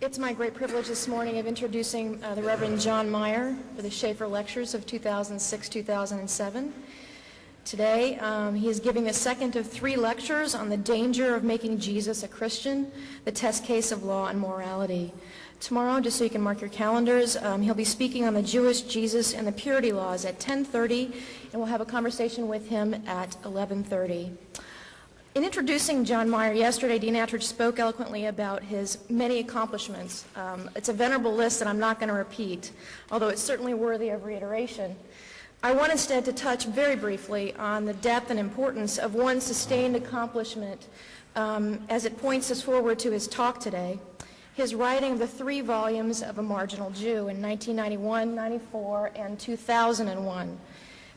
It's my great privilege this morning of introducing the Reverend John Meier for the Schaefer Lectures of 2006-2007. Today, he is giving the second of 3 lectures on the danger of making Jesus a Christian, the test case of law and morality. Tomorrow, just so you can mark your calendars, he'll be speaking on the Jewish Jesus and the purity laws at 10:30, and we'll have a conversation with him at 11:30. In introducing John Meier yesterday, Dean Attridge spoke eloquently about his many accomplishments. It's a venerable list that I'm not going to repeat, although it's certainly worthy of reiteration. I want instead to touch very briefly on the depth and importance of one sustained accomplishment as it points us forward to his talk today, his writing of the 3 volumes of A Marginal Jew in 1991, 94, and 2001.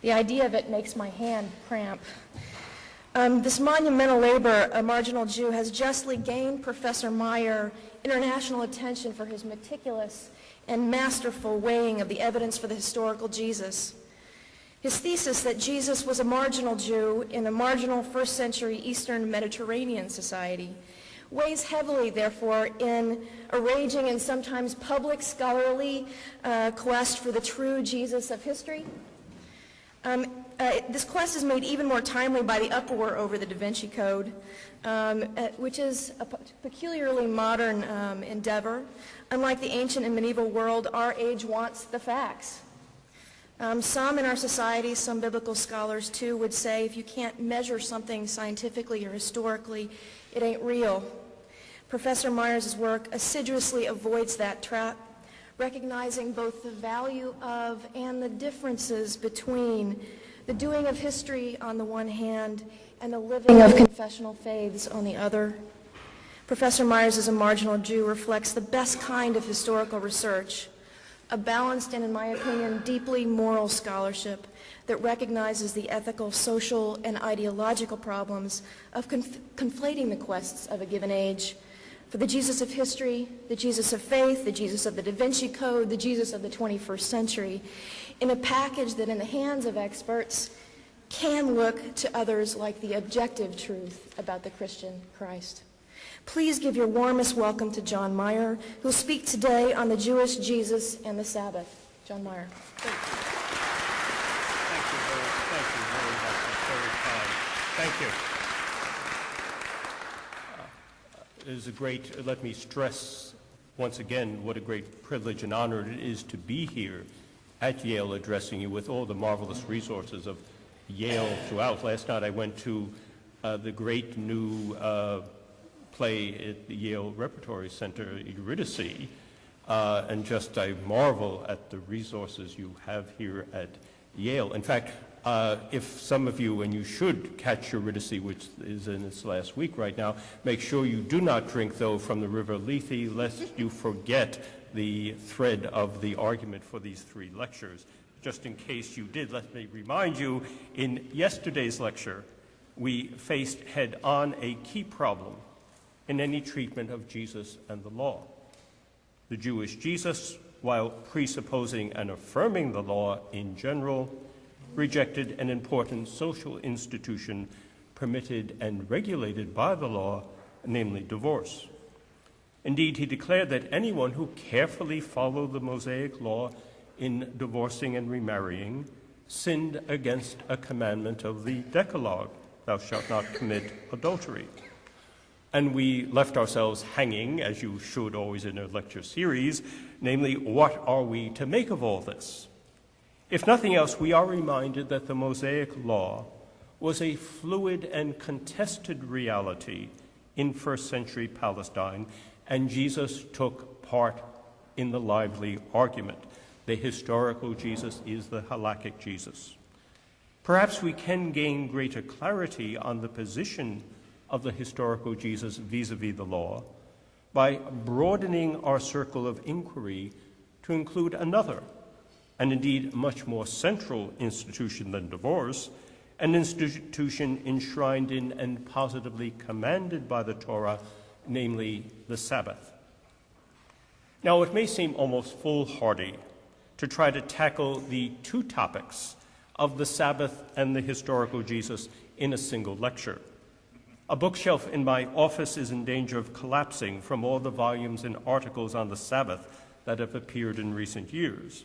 The idea of it makes my hand cramp. This monumental labor, A Marginal Jew, has justly gained Professor Meier international attention for his meticulous and masterful weighing of the evidence for the historical Jesus. His thesis that Jesus was a marginal Jew in a marginal first-century Eastern Mediterranean society weighs heavily, therefore, in a raging and sometimes public scholarly quest for the true Jesus of history. This quest is made even more timely by the uproar over the Da Vinci Code, which is a peculiarly modern endeavor. Unlike the ancient and medieval world, our age wants the facts. Some in our society, some biblical scholars too, would say if you can't measure something scientifically or historically, it ain't real. Professor Meier's work assiduously avoids that trap, recognizing both the value of and the differences between the doing of history on the one hand and the living of confessional faiths on the other. Professor Meier's A Marginal Jew reflects the best kind of historical research, a balanced and, in my opinion, deeply moral scholarship that recognizes the ethical, social, and ideological problems of conflating the quests of a given age for the Jesus of history, the Jesus of faith, the Jesus of the Da Vinci Code, the Jesus of the 21st century, in a package that in the hands of experts can look to others like the objective truth about the Christian Christ. Please give your warmest welcome to John Meier, who will speak today on the Jewish Jesus and the Sabbath. John Meier. Thank you very much. It's very kind. Thank you. It is a great, let me stress once again what a great privilege and honor it is to be here at Yale addressing you with all the marvelous resources of Yale throughout. Last night I went to the great new play at the Yale Repertory Center, Eurydice, and just I marvel at the resources you have here at Yale. In fact, if some of you, and you should catch Eurydice, which is in its last week right now, make sure you do not drink, though, from the river Lethe, lest you forget the thread of the argument for these 3 lectures. Just in case you did, let me remind you, in yesterday's lecture, we faced head-on a key problem in any treatment of Jesus and the law. The Jewish Jesus, while presupposing and affirming the law in general, rejected an important social institution permitted and regulated by the law, namely divorce. Indeed, he declared that anyone who carefully followed the Mosaic law in divorcing and remarrying sinned against a commandment of the Decalogue, thou shalt not commit adultery. And we left ourselves hanging, as you should always in a lecture series, namely, what are we to make of all this? If nothing else, we are reminded that the Mosaic law was a fluid and contested reality in first-century Palestine, and Jesus took part in the lively argument. The historical Jesus is the halakhic Jesus. Perhaps we can gain greater clarity on the position of the historical Jesus vis-a-vis the law by broadening our circle of inquiry to include another, and indeed much more central institution than divorce, an institution enshrined in and positively commanded by the Torah, namely the Sabbath. Now, it may seem almost foolhardy to try to tackle the two topics of the Sabbath and the historical Jesus in a single lecture. A bookshelf in my office is in danger of collapsing from all the volumes and articles on the Sabbath that have appeared in recent years.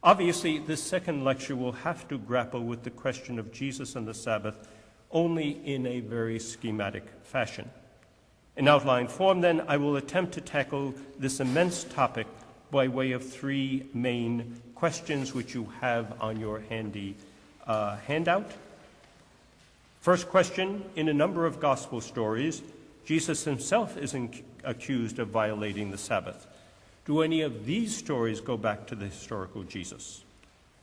Obviously, this second lecture will have to grapple with the question of Jesus and the Sabbath only in a very schematic fashion. In outline form, then, I will attempt to tackle this immense topic by way of three main questions which you have on your handy handout. First question, in a number of gospel stories, Jesus himself is accused of violating the Sabbath. Do any of these stories go back to the historical Jesus?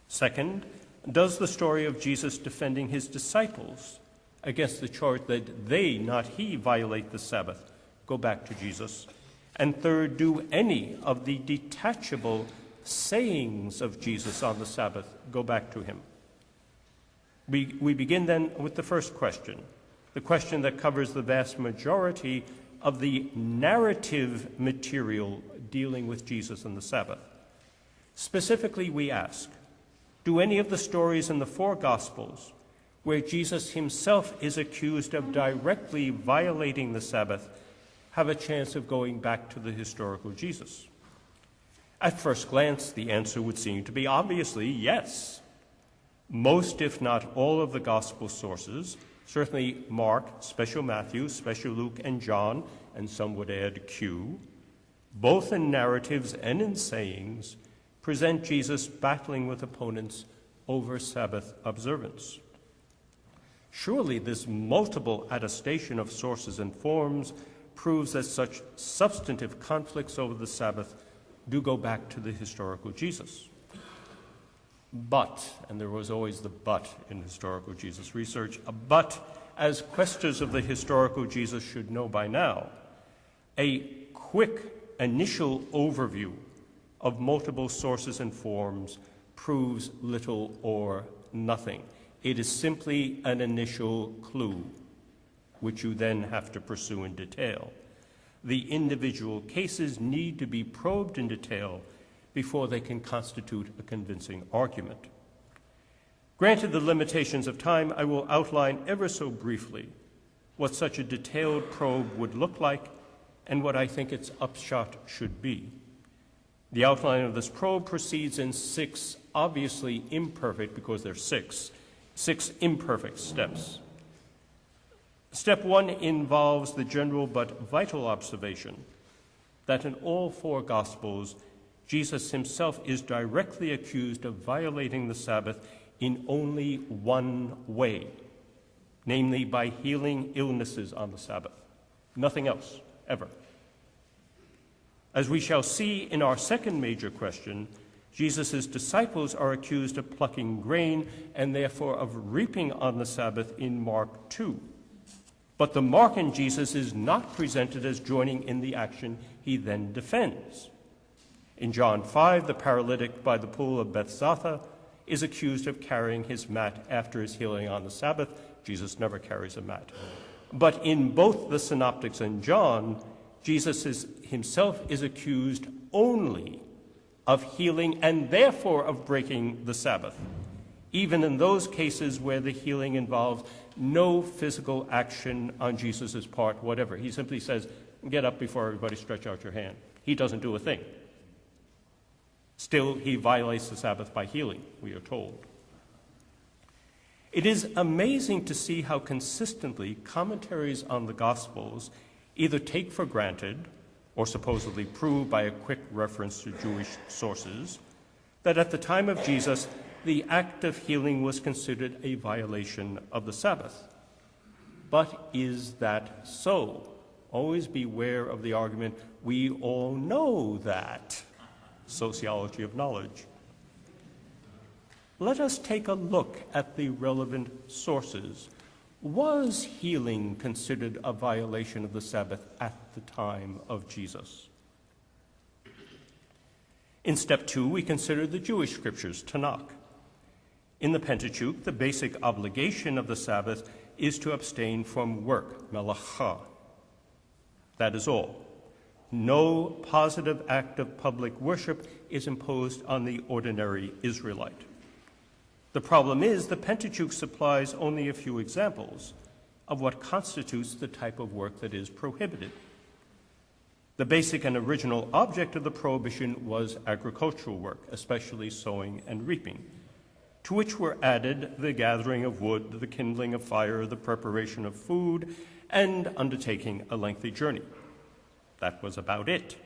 Second, does the story of Jesus defending his disciples against the charge that they, not he, violate the Sabbath go back to Jesus? And third, do any of the detachable sayings of Jesus on the Sabbath go back to him? We begin then with the first question, the question that covers the vast majority of the narrative material dealing with Jesus and the Sabbath. Specifically, we ask, do any of the stories in the four Gospels where Jesus himself is accused of directly violating the Sabbath have a chance of going back to the historical Jesus? At first glance, the answer would seem to be obviously yes. Most, if not all, of the gospel sources, certainly Mark, special Matthew, special Luke, and John, and some would add Q, both in narratives and in sayings, present Jesus battling with opponents over Sabbath observance. Surely this multiple attestation of sources and forms proves that such substantive conflicts over the Sabbath do go back to the historical Jesus. But, and there was always the but in historical Jesus research, but as questers of the historical Jesus should know by now, a quick initial overview of multiple sources and forms proves little or nothing. It is simply an initial clue, which you then have to pursue in detail. The individual cases need to be probed in detail before they can constitute a convincing argument. Granted the limitations of time, I will outline ever so briefly what such a detailed probe would look like and what I think its upshot should be. The outline of this probe proceeds in six obviously imperfect, because there are six imperfect steps. Step one involves the general but vital observation that in all four Gospels, Jesus himself is directly accused of violating the Sabbath in only one way, namely by healing illnesses on the Sabbath. Nothing else, ever. As we shall see in our second major question, Jesus' disciples are accused of plucking grain and therefore of reaping on the Sabbath in Mark 2. But the Markan Jesus is not presented as joining in the action he then defends. In John 5, the paralytic by the pool of Bethzatha is accused of carrying his mat after his healing on the Sabbath. Jesus never carries a mat. But in both the Synoptics and John, Jesus himself is accused only of healing and therefore of breaking the Sabbath, even in those cases where the healing involves no physical action on Jesus' part whatever. He simply says, get up before everybody, stretch out your hand. He doesn't do a thing. Still, he violates the Sabbath by healing, we are told. It is amazing to see how consistently commentaries on the Gospels either take for granted or supposedly prove by a quick reference to Jewish sources that at the time of Jesus, the act of healing was considered a violation of the Sabbath. But is that so? Always beware of the argument, we all know that. Sociology of knowledge. Let us take a look at the relevant sources, Was healing considered a violation of the Sabbath at the time of Jesus? In step 2, we consider the Jewish scriptures, Tanakh. In the Pentateuch, the basic obligation of the Sabbath is to abstain from work, melacha. That is all. No positive act of public worship is imposed on the ordinary Israelite. The problem is the Pentateuch supplies only a few examples of what constitutes the type of work that is prohibited. The basic and original object of the prohibition was agricultural work, especially sowing and reaping, to which were added the gathering of wood, the kindling of fire, the preparation of food, and undertaking a lengthy journey. That was about it.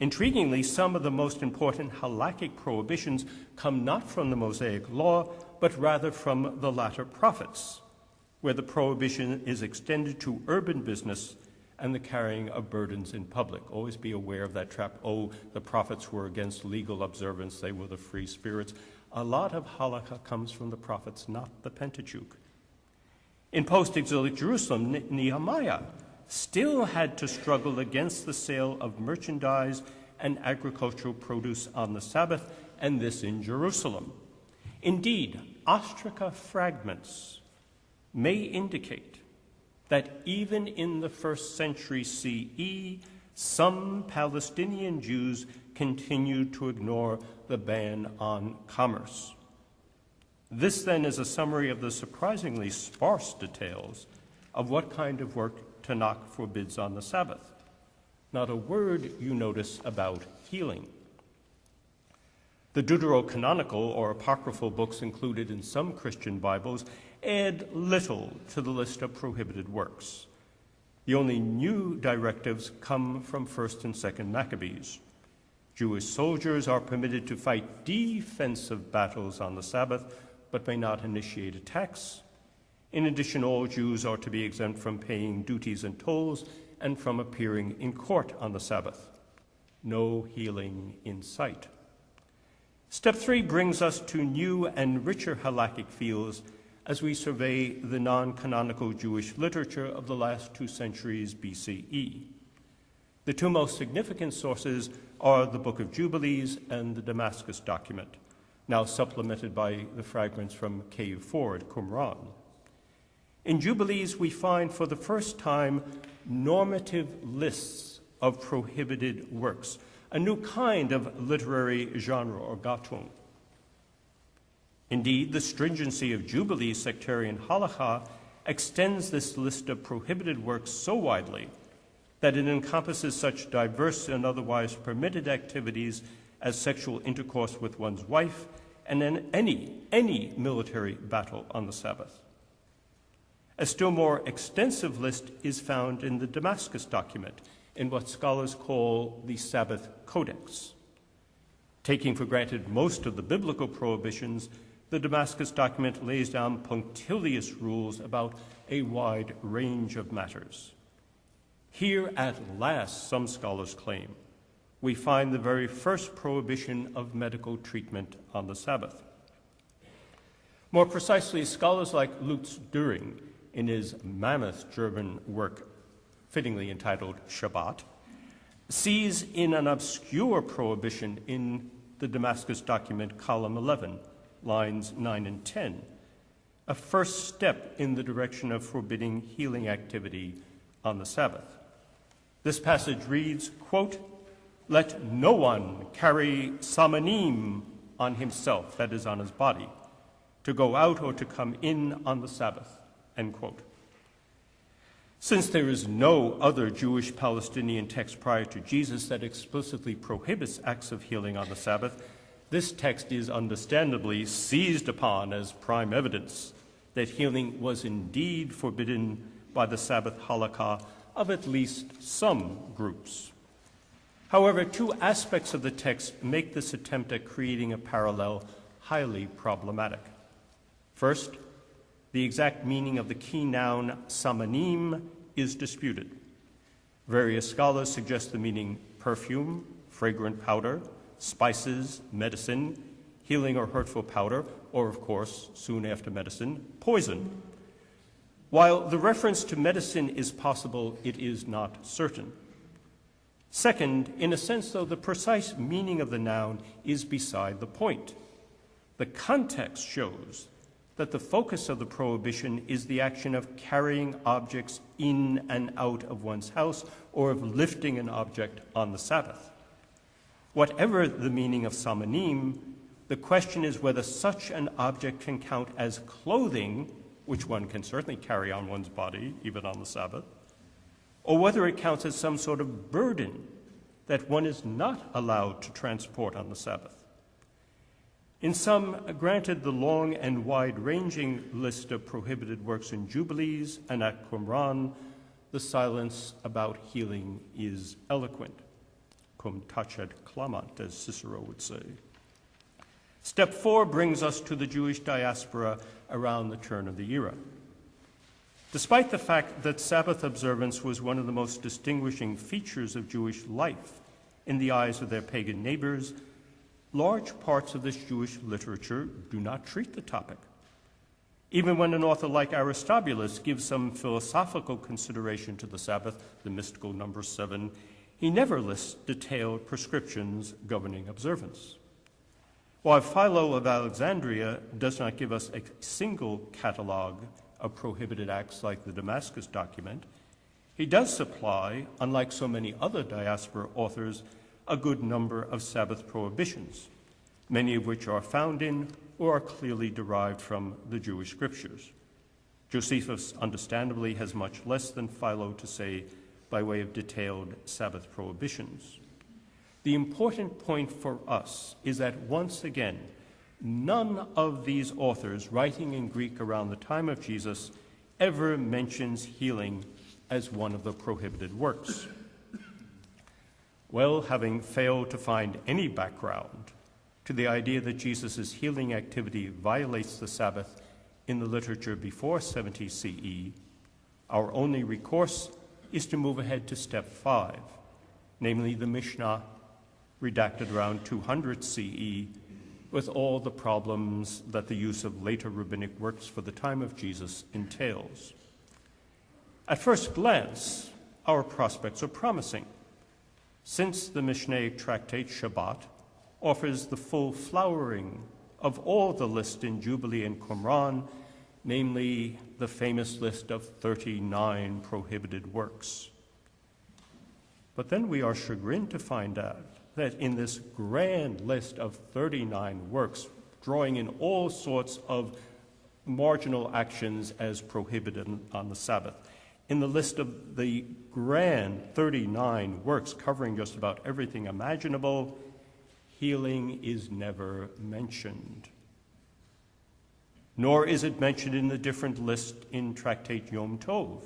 Intriguingly, some of the most important halakhic prohibitions come not from the Mosaic Law, but rather from the latter prophets, where the prohibition is extended to urban business and the carrying of burdens in public. Always be aware of that trap. Oh, the prophets were against legal observance. They were the free spirits. A lot of halakha comes from the prophets, not the Pentateuch. In post-exilic Jerusalem, Nehemiah still had to struggle against the sale of merchandise and agricultural produce on the Sabbath, and this in Jerusalem. Indeed, ostraca fragments may indicate that even in the 1st century CE, some Palestinian Jews continued to ignore the ban on commerce. This, then, is a summary of the surprisingly sparse details of what kind of work Tanakh forbids on the Sabbath. Not a word, you notice, about healing. The deuterocanonical or apocryphal books included in some Christian Bibles add little to the list of prohibited works. The only new directives come from 1st and 2nd Maccabees. Jewish soldiers are permitted to fight defensive battles on the Sabbath, but may not initiate attacks. In addition, all Jews are to be exempt from paying duties and tolls and from appearing in court on the Sabbath. No healing in sight. Step 3 brings us to new and richer halakhic fields as we survey the non-canonical Jewish literature of the last 2 centuries BCE. The 2 most significant sources are the Book of Jubilees and the Damascus document, now supplemented by the fragments from Cave 4 at Qumran. In Jubilees, we find for the first time normative lists of prohibited works, a new kind of literary genre or gattung. Indeed, the stringency of Jubilee sectarian halakha extends this list of prohibited works so widely that it encompasses such diverse and otherwise permitted activities as sexual intercourse with one's wife and in any military battle on the Sabbath. A still more extensive list is found in the Damascus document, in what scholars call the Sabbath Codex. Taking for granted most of the biblical prohibitions, the Damascus document lays down punctilious rules about a wide range of matters. Here at last, some scholars claim, we find the very first prohibition of medical treatment on the Sabbath. More precisely, scholars like Lutz Düring, in his mammoth German work fittingly entitled Sabbat, sees in an obscure prohibition in the Damascus document, column 11, lines 9 and 10, a first step in the direction of forbidding healing activity on the Sabbath. This passage reads, quote, "Let no one carry samanim on himself," that is, on his body, "to go out or to come in on the Sabbath," end quote. Since there is no other Jewish Palestinian text prior to Jesus that explicitly prohibits acts of healing on the Sabbath, this text is understandably seized upon as prime evidence that healing was indeed forbidden by the Sabbath halakha of at least some groups. However, 2 aspects of the text make this attempt at creating a parallel highly problematic. First, the exact meaning of the key noun samanim is disputed. Various scholars suggest the meaning perfume, fragrant powder, spices, medicine, healing or hurtful powder, or, of course, soon after medicine, poison. While the reference to medicine is possible, it is not certain. Second, in a sense, though, the precise meaning of the noun is beside the point. The context shows that the focus of the prohibition is the action of carrying objects in and out of one's house or of lifting an object on the Sabbath. Whatever the meaning of samanim, the question is whether such an object can count as clothing, which one can certainly carry on one's body, even on the Sabbath, or whether it counts as some sort of burden that one is not allowed to transport on the Sabbath. In sum, granted the long and wide-ranging list of prohibited works in Jubilees and at Qumran, the silence about healing is eloquent. Cum tacet clamant, as Cicero would say. Step 4 brings us to the Jewish diaspora around the turn of the era. Despite the fact that Sabbath observance was one of the most distinguishing features of Jewish life in the eyes of their pagan neighbors, large parts of this Jewish literature do not treat the topic. Even when an author like Aristobulus gives some philosophical consideration to the Sabbath, the mystical number 7, he never lists detailed prescriptions governing observance. While Philo of Alexandria does not give us a single catalog of prohibited acts like the Damascus document, he does supply, unlike so many other diaspora authors, a good number of Sabbath prohibitions, many of which are found in or are clearly derived from the Jewish scriptures. Josephus, understandably, has much less than Philo to say by way of detailed Sabbath prohibitions. The important point for us is that, once again, none of these authors writing in Greek around the time of Jesus ever mentions healing as one of the prohibited works. Well, having failed to find any background to the idea that Jesus' healing activity violates the Sabbath in the literature before 70 CE, our only recourse is to move ahead to step 5, namely the Mishnah, redacted around 200 CE, with all the problems that the use of later rabbinic works for the time of Jesus entails. At first glance, our prospects are promising, since the Mishnaic tractate Shabbat offers the full flowering of all the list in Jubilee and Qumran, namely the famous list of 39 prohibited works. But then we are chagrined to find out that in this grand list of 39 works, drawing in all sorts of marginal actions as prohibited on the Sabbath, in the list of the grand 39 works covering just about everything imaginable, healing is never mentioned. Nor is it mentioned in the different list in Tractate Yom Tov.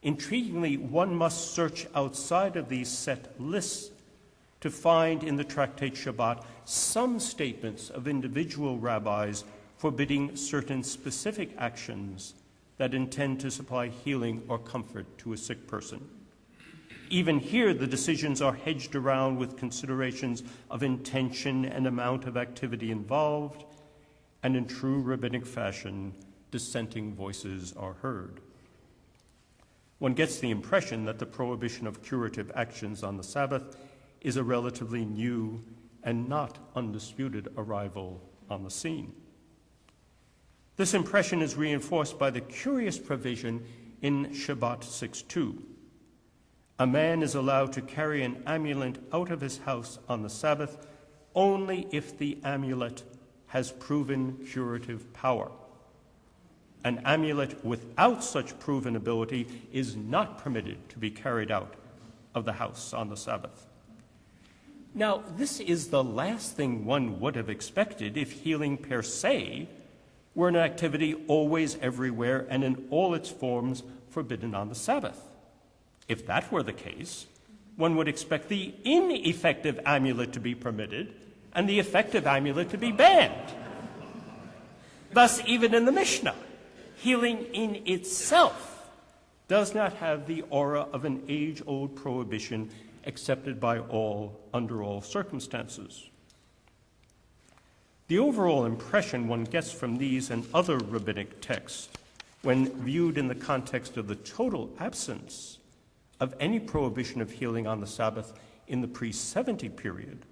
Intriguingly, one must search outside of these set lists to find in the Tractate Shabbat some statements of individual rabbis forbidding certain specific actions that intend to supply healing or comfort to a sick person. Even here, the decisions are hedged around with considerations of intention and amount of activity involved, and in true rabbinic fashion, dissenting voices are heard. One gets the impression that the prohibition of curative actions on the Sabbath is a relatively new and not undisputed arrival on the scene. This impression is reinforced by the curious provision in Shabbat 6:2. A man is allowed to carry an amulet out of his house on the Sabbath only if the amulet has proven curative power. An amulet without such proven ability is not permitted to be carried out of the house on the Sabbath. Now, this is the last thing one would have expected if healing per se were an activity always, everywhere, and in all its forms forbidden on the Sabbath. If that were the case, one would expect the ineffective amulet to be permitted and the effective amulet to be banned. Thus, even in the Mishnah, healing in itself does not have the aura of an age-old prohibition accepted by all under all circumstances. The overall impression one gets from these and other rabbinic texts when viewed in the context of the total absence of any prohibition of healing on the Sabbath in the pre-70 period,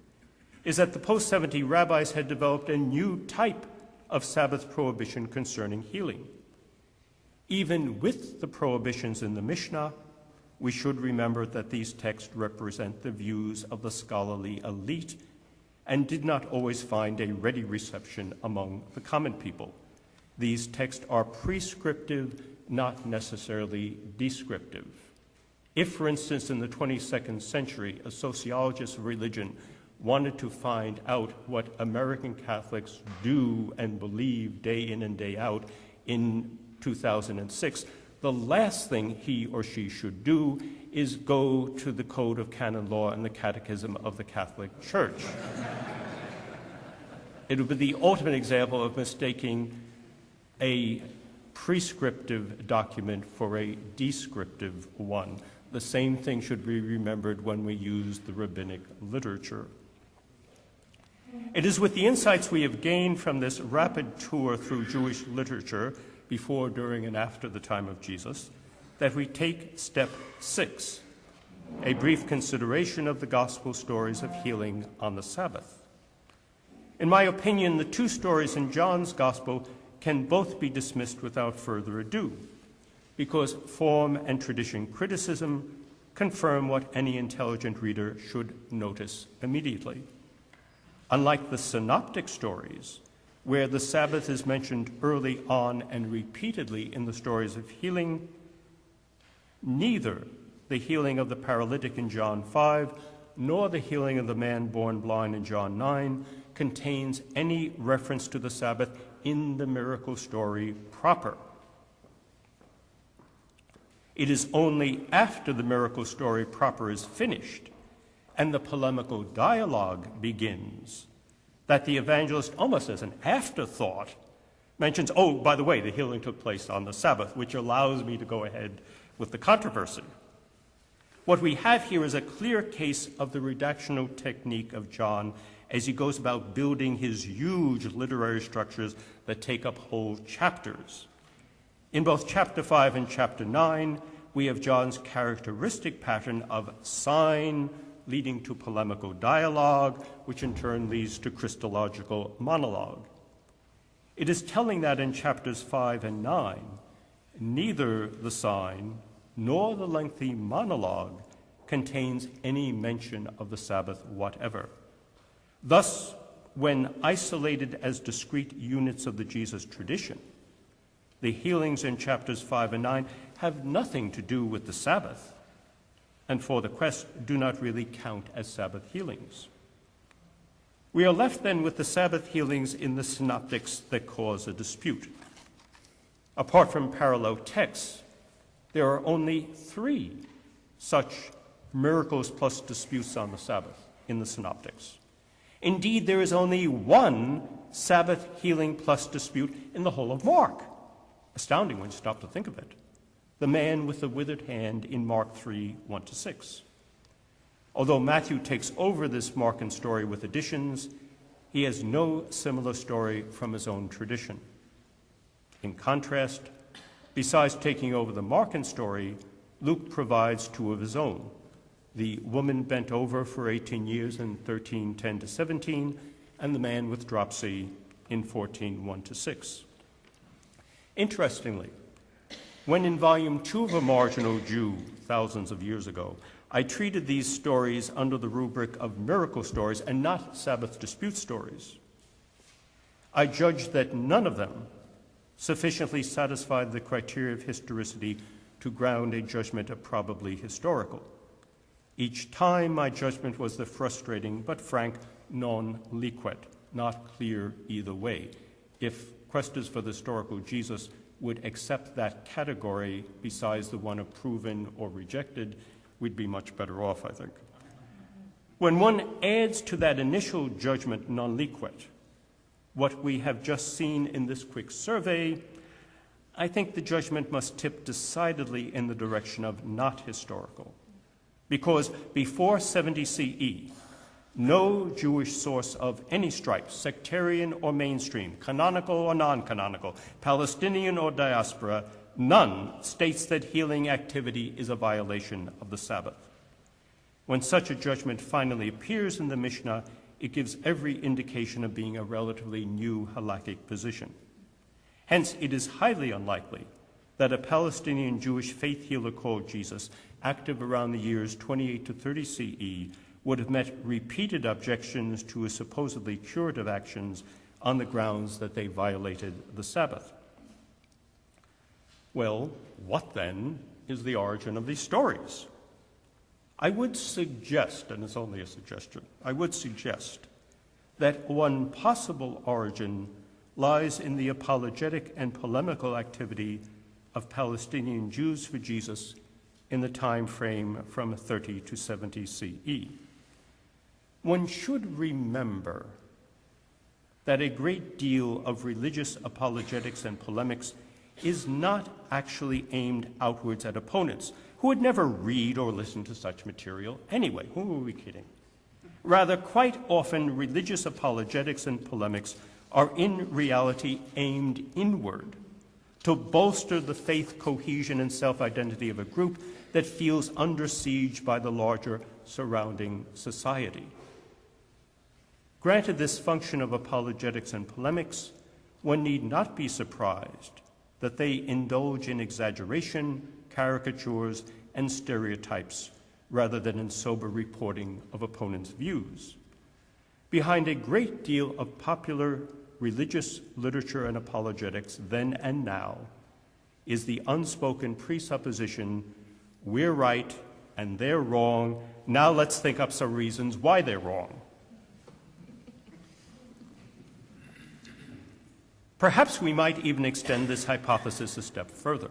is that the post-70 rabbis had developed a new type of Sabbath prohibition concerning healing. Even with the prohibitions in the Mishnah, we should remember that these texts represent the views of the scholarly elite and did not always find a ready reception among the common people. These texts are prescriptive, not necessarily descriptive. If, for instance, in the 22nd century, a sociologist of religion wanted to find out what American Catholics do and believe day in and day out in 2006, the last thing he or she should do is go to the Code of Canon Law and the Catechism of the Catholic Church. It would be the ultimate example of mistaking a prescriptive document for a descriptive one. The same thing should be remembered when we use the rabbinic literature. It is with the insights we have gained from this rapid tour through Jewish literature before, during, and after the time of Jesus that we take step 6, a brief consideration of the gospel stories of healing on the Sabbath. In my opinion, the two stories in John's gospel can both be dismissed without further ado, because form and tradition criticism confirm what any intelligent reader should notice immediately. Unlike the synoptic stories, where the Sabbath is mentioned early on and repeatedly in the stories of healing, neither the healing of the paralytic in John 5 nor the healing of the man born blind in John 9 contains any reference to the Sabbath in the miracle story proper. It is only after the miracle story proper is finished and the polemical dialogue begins that the evangelist, almost as an afterthought, mentions, oh, by the way, the healing took place on the Sabbath, which allows me to go ahead with the controversy. What we have here is a clear case of the redactional technique of John as he goes about building his huge literary structures that take up whole chapters. In both chapter 5 and chapter 9, we have John's characteristic pattern of sign leading to polemical dialogue, which in turn leads to Christological monologue. It is telling that in chapters 5 and 9, neither the sign nor the lengthy monologue contains any mention of the Sabbath whatever. Thus, when isolated as discrete units of the Jesus tradition, the healings in chapters 5 and 9 have nothing to do with the Sabbath, and for the quest do not really count as Sabbath healings. We are left then with the Sabbath healings in the synoptics that cause a dispute. Apart from parallel texts, there are only 3 such miracles plus disputes on the Sabbath in the synoptics. Indeed, there is only 1 Sabbath healing plus dispute in the whole of Mark. Astounding when you stop to think of it. The man with the withered hand in Mark 3, 1-6. Although Matthew takes over this Markan story with additions, he has no similar story from his own tradition. In contrast, besides taking over the Markan story, Luke provides 2 of his own, the woman bent over for 18 years in 13:10-17, and the man with dropsy in 14:1-6. Interestingly, when in volume 2 of A Marginal Jew, thousands of years ago, I treated these stories under the rubric of miracle stories and not Sabbath dispute stories, I judged that none of them sufficiently satisfied the criteria of historicity to ground a judgment of probably historical. Each time my judgment was the frustrating but frank non liquet, not clear either way. If questers for the historical Jesus would accept that category besides the one of proven or rejected, we'd be much better off, I think. When one adds to that initial judgment non liquet what we have just seen in this quick survey, I think the judgment must tip decidedly in the direction of not historical. Because before 70 CE, no Jewish source of any stripe, sectarian or mainstream, canonical or non-canonical, Palestinian or diaspora, none states that healing activity is a violation of the Sabbath. When such a judgment finally appears in the Mishnah, it gives every indication of being a relatively new halakhic position. Hence, it is highly unlikely that a Palestinian Jewish faith healer called Jesus, active around the years 28 to 30 CE, would have met repeated objections to his supposedly curative actions on the grounds that they violated the Sabbath. Well, what then is the origin of these stories? I would suggest, and it's only a suggestion, I would suggest that one possible origin lies in the apologetic and polemical activity of Palestinian Jews for Jesus in the time frame from 30 to 70 CE. One should remember that a great deal of religious apologetics and polemics is not actually aimed outwards at opponents, who would never read or listen to such material anyway. Who are we kidding? Rather, quite often, religious apologetics and polemics are in reality aimed inward to bolster the faith cohesion and self-identity of a group that feels under siege by the larger surrounding society. Granted this function of apologetics and polemics, one need not be surprised that they indulge in exaggeration, caricatures, and stereotypes rather than in sober reporting of opponents' views. Behind a great deal of popular religious literature and apologetics then and now is the unspoken presupposition, we're right and they're wrong, now let's think up some reasons why they're wrong. Perhaps we might even extend this hypothesis a step further.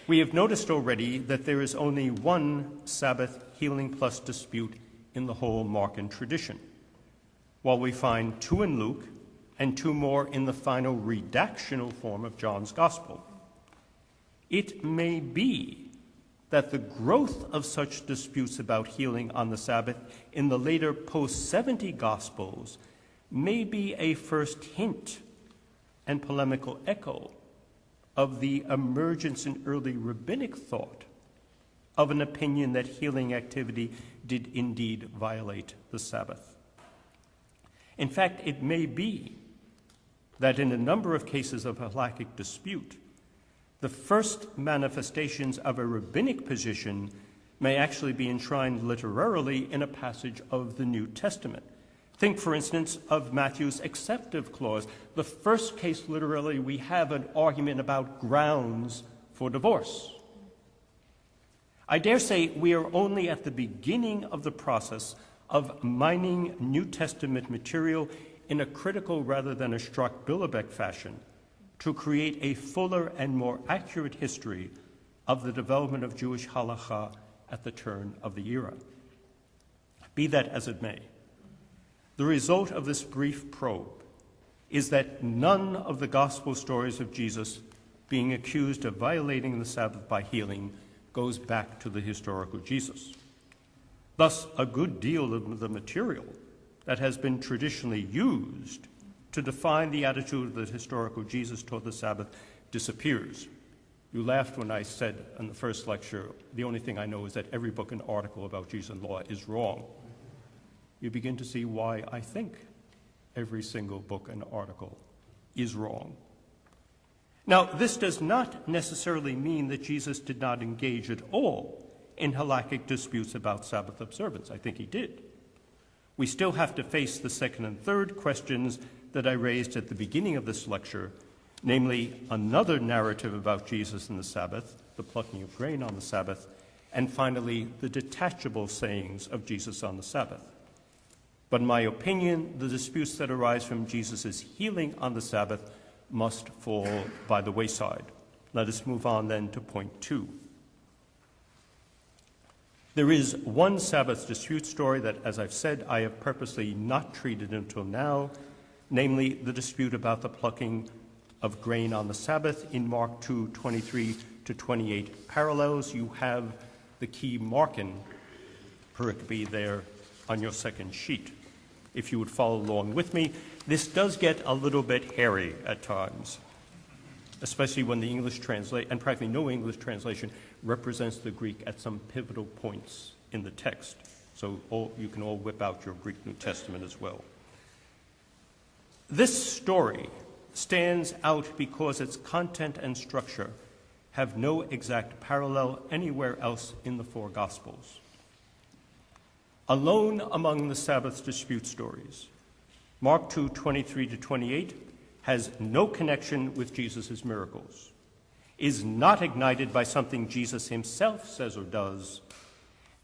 We have noticed already that there is only one Sabbath healing plus dispute in the whole Markan tradition, while we find two in Luke and two more in the final redactional form of John's Gospel. It may be that the growth of such disputes about healing on the Sabbath in the later post-70 Gospels may be a first hint and polemical echo of the emergence in early rabbinic thought of an opinion that healing activity did indeed violate the Sabbath. In fact, it may be that in a number of cases of halakhic dispute, the first manifestations of a rabbinic position may actually be enshrined literarily in a passage of the New Testament. Think, for instance, of Matthew's acceptive clause. The first case, literally, we have an argument about grounds for divorce. I dare say we are only at the beginning of the process of mining New Testament material in a critical rather than a Strzok-Billebeck fashion to create a fuller and more accurate history of the development of Jewish halakha at the turn of the era. Be that as it may, the result of this brief probe is that none of the gospel stories of Jesus being accused of violating the Sabbath by healing goes back to the historical Jesus. Thus, a good deal of the material that has been traditionally used to define the attitude of the historical Jesus toward the Sabbath disappears. You laughed when I said in the first lecture, the only thing I know is that every book and article about Jesus and law is wrong. You begin to see why I think every single book and article is wrong. Now, this does not necessarily mean that Jesus did not engage at all in halakhic disputes about Sabbath observance. I think he did. We still have to face the second and third questions that I raised at the beginning of this lecture, namely another narrative about Jesus and the Sabbath, the plucking of grain on the Sabbath, and finally the detachable sayings of Jesus on the Sabbath. But in my opinion, the disputes that arise from Jesus' healing on the Sabbath must fall by the wayside. Let us move on then to point 2. There is one Sabbath dispute story that, as I've said, I have purposely not treated until now, namely the dispute about the plucking of grain on the Sabbath in Mark 2:23 to 28 parallels. You have the key Markan pericope there on your second sheet. If you would follow along with me, this does get a little bit hairy at times. especially when the English translation, and practically no English translation, represents the Greek at some pivotal points in the text. So you can all whip out your Greek New Testament as well. This story stands out because its content and structure have no exact parallel anywhere else in the four Gospels. Alone among the Sabbath dispute stories, Mark 2:23-28 has no connection with Jesus' miracles, is not ignited by something Jesus himself says or does,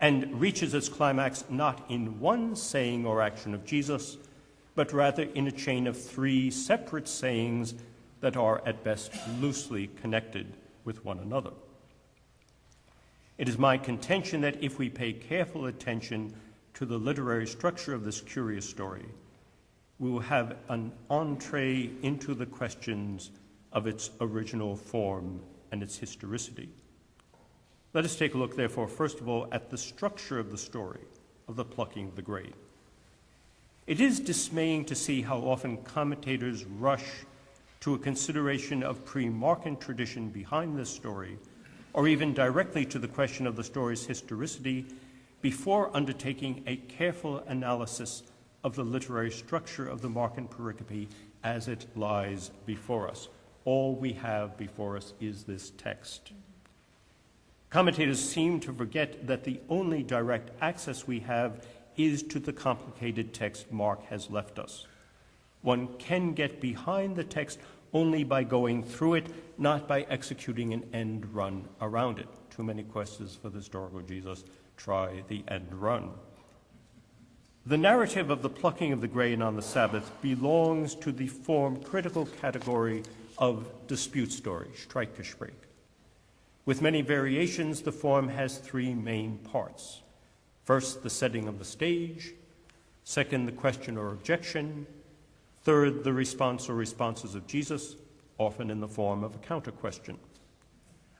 and reaches its climax not in one saying or action of Jesus, but rather in a chain of three separate sayings that are at best loosely connected with one another. It is my contention that if we pay careful attention to the literary structure of this curious story, we will have an entree into the questions of its original form and its historicity. Let us take a look, therefore, first of all, at the structure of the story of the plucking of the grain. It is dismaying to see how often commentators rush to a consideration of pre-Markan tradition behind this story, or even directly to the question of the story's historicity, before undertaking a careful analysis of the literary structure of the Markan pericope as it lies before us. All we have before us is this text. Commentators seem to forget that the only direct access we have is to the complicated text Mark has left us. One can get behind the text only by going through it, not by executing an end run around it. Too many questions for the historical Jesus. Try the end run. The narrative of the plucking of the grain on the Sabbath belongs to the form-critical category of dispute story, Streitgespräch. With many variations, the form has three main parts. First, the setting of the stage. Second, the question or objection. Third, the response or responses of Jesus, often in the form of a counter-question.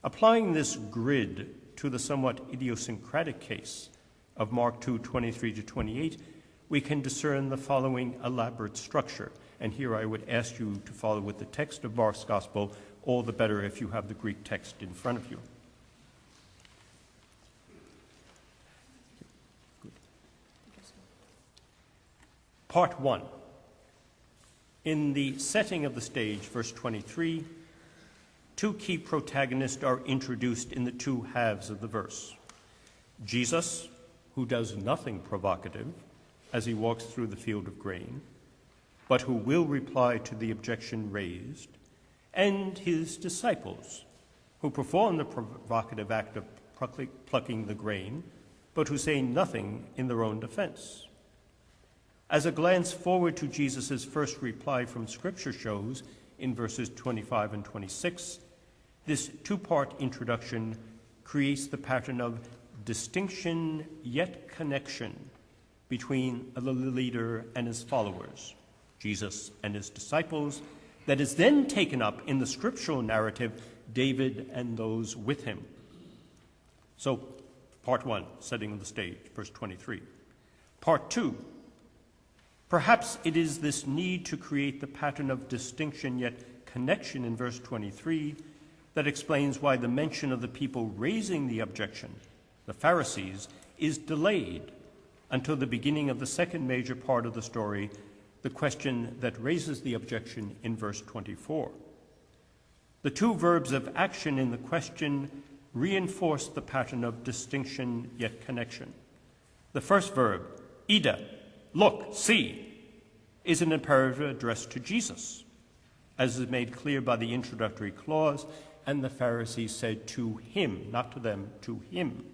Applying this grid to the somewhat idiosyncratic case of Mark 2:23-28, we can discern the following elaborate structure. And here I would ask you to follow with the text of Mark's Gospel, all the better if you have the Greek text in front of you. Part 1. In the setting of the stage, verse 23, two key protagonists are introduced in the two halves of the verse. Jesus, who does nothing provocative as he walks through the field of grain, but who will reply to the objection raised, and his disciples, who perform the provocative act of plucking the grain, but who say nothing in their own defense. As a glance forward to Jesus' first reply from Scripture shows in verses 25 and 26, this two-part introduction creates the pattern of distinction yet connection between the leader and his followers, Jesus and his disciples, that is then taken up in the scriptural narrative, David and those with him. So, part 1, setting the stage, verse 23. Part 2, perhaps it is this need to create the pattern of distinction yet connection in verse 23 that explains why the mention of the people raising the objection, the Pharisees, is delayed until the beginning of the second major part of the story, the question that raises the objection in verse 24. The two verbs of action in the question reinforce the pattern of distinction yet connection. The first verb, ida, look, see, is an imperative addressed to Jesus, as is made clear by the introductory clause, and the Pharisees said to him, not to them, to him.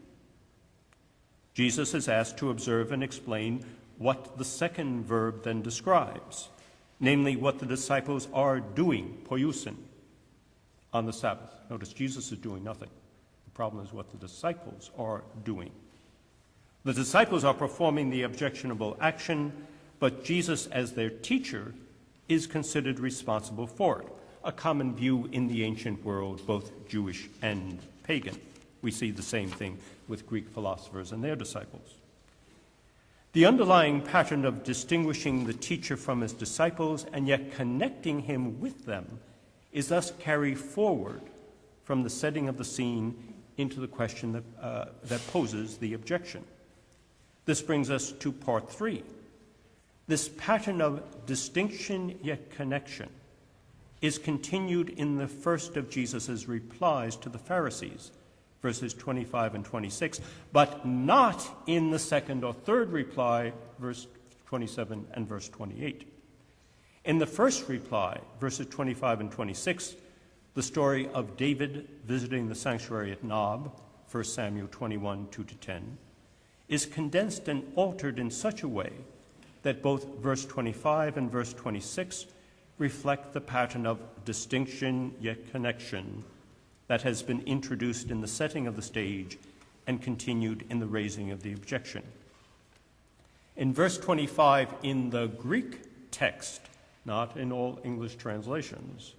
Jesus is asked to observe and explain what the second verb then describes, namely what the disciples are doing, poiusin, on the Sabbath. Notice Jesus is doing nothing. The problem is what the disciples are doing. The disciples are performing the objectionable action, but Jesus, as their teacher, is considered responsible for it, a common view in the ancient world, both Jewish and pagan. We see the same thing with Greek philosophers and their disciples. The underlying pattern of distinguishing the teacher from his disciples and yet connecting him with them is thus carried forward from the setting of the scene into the question that poses the objection. This brings us to part 3. This pattern of distinction yet connection is continued in the first of Jesus' replies to the Pharisees, verses 25 and 26, but not in the second or third reply, verse 27 and verse 28. In the first reply, verses 25 and 26, the story of David visiting the sanctuary at Nob, 1 Samuel 21, 2-10, is condensed and altered in such a way that both verse 25 and verse 26 reflect the pattern of distinction yet connection that has been introduced in the setting of the stage and continued in the raising of the objection. In verse 25 in the Greek text, not in all English translations,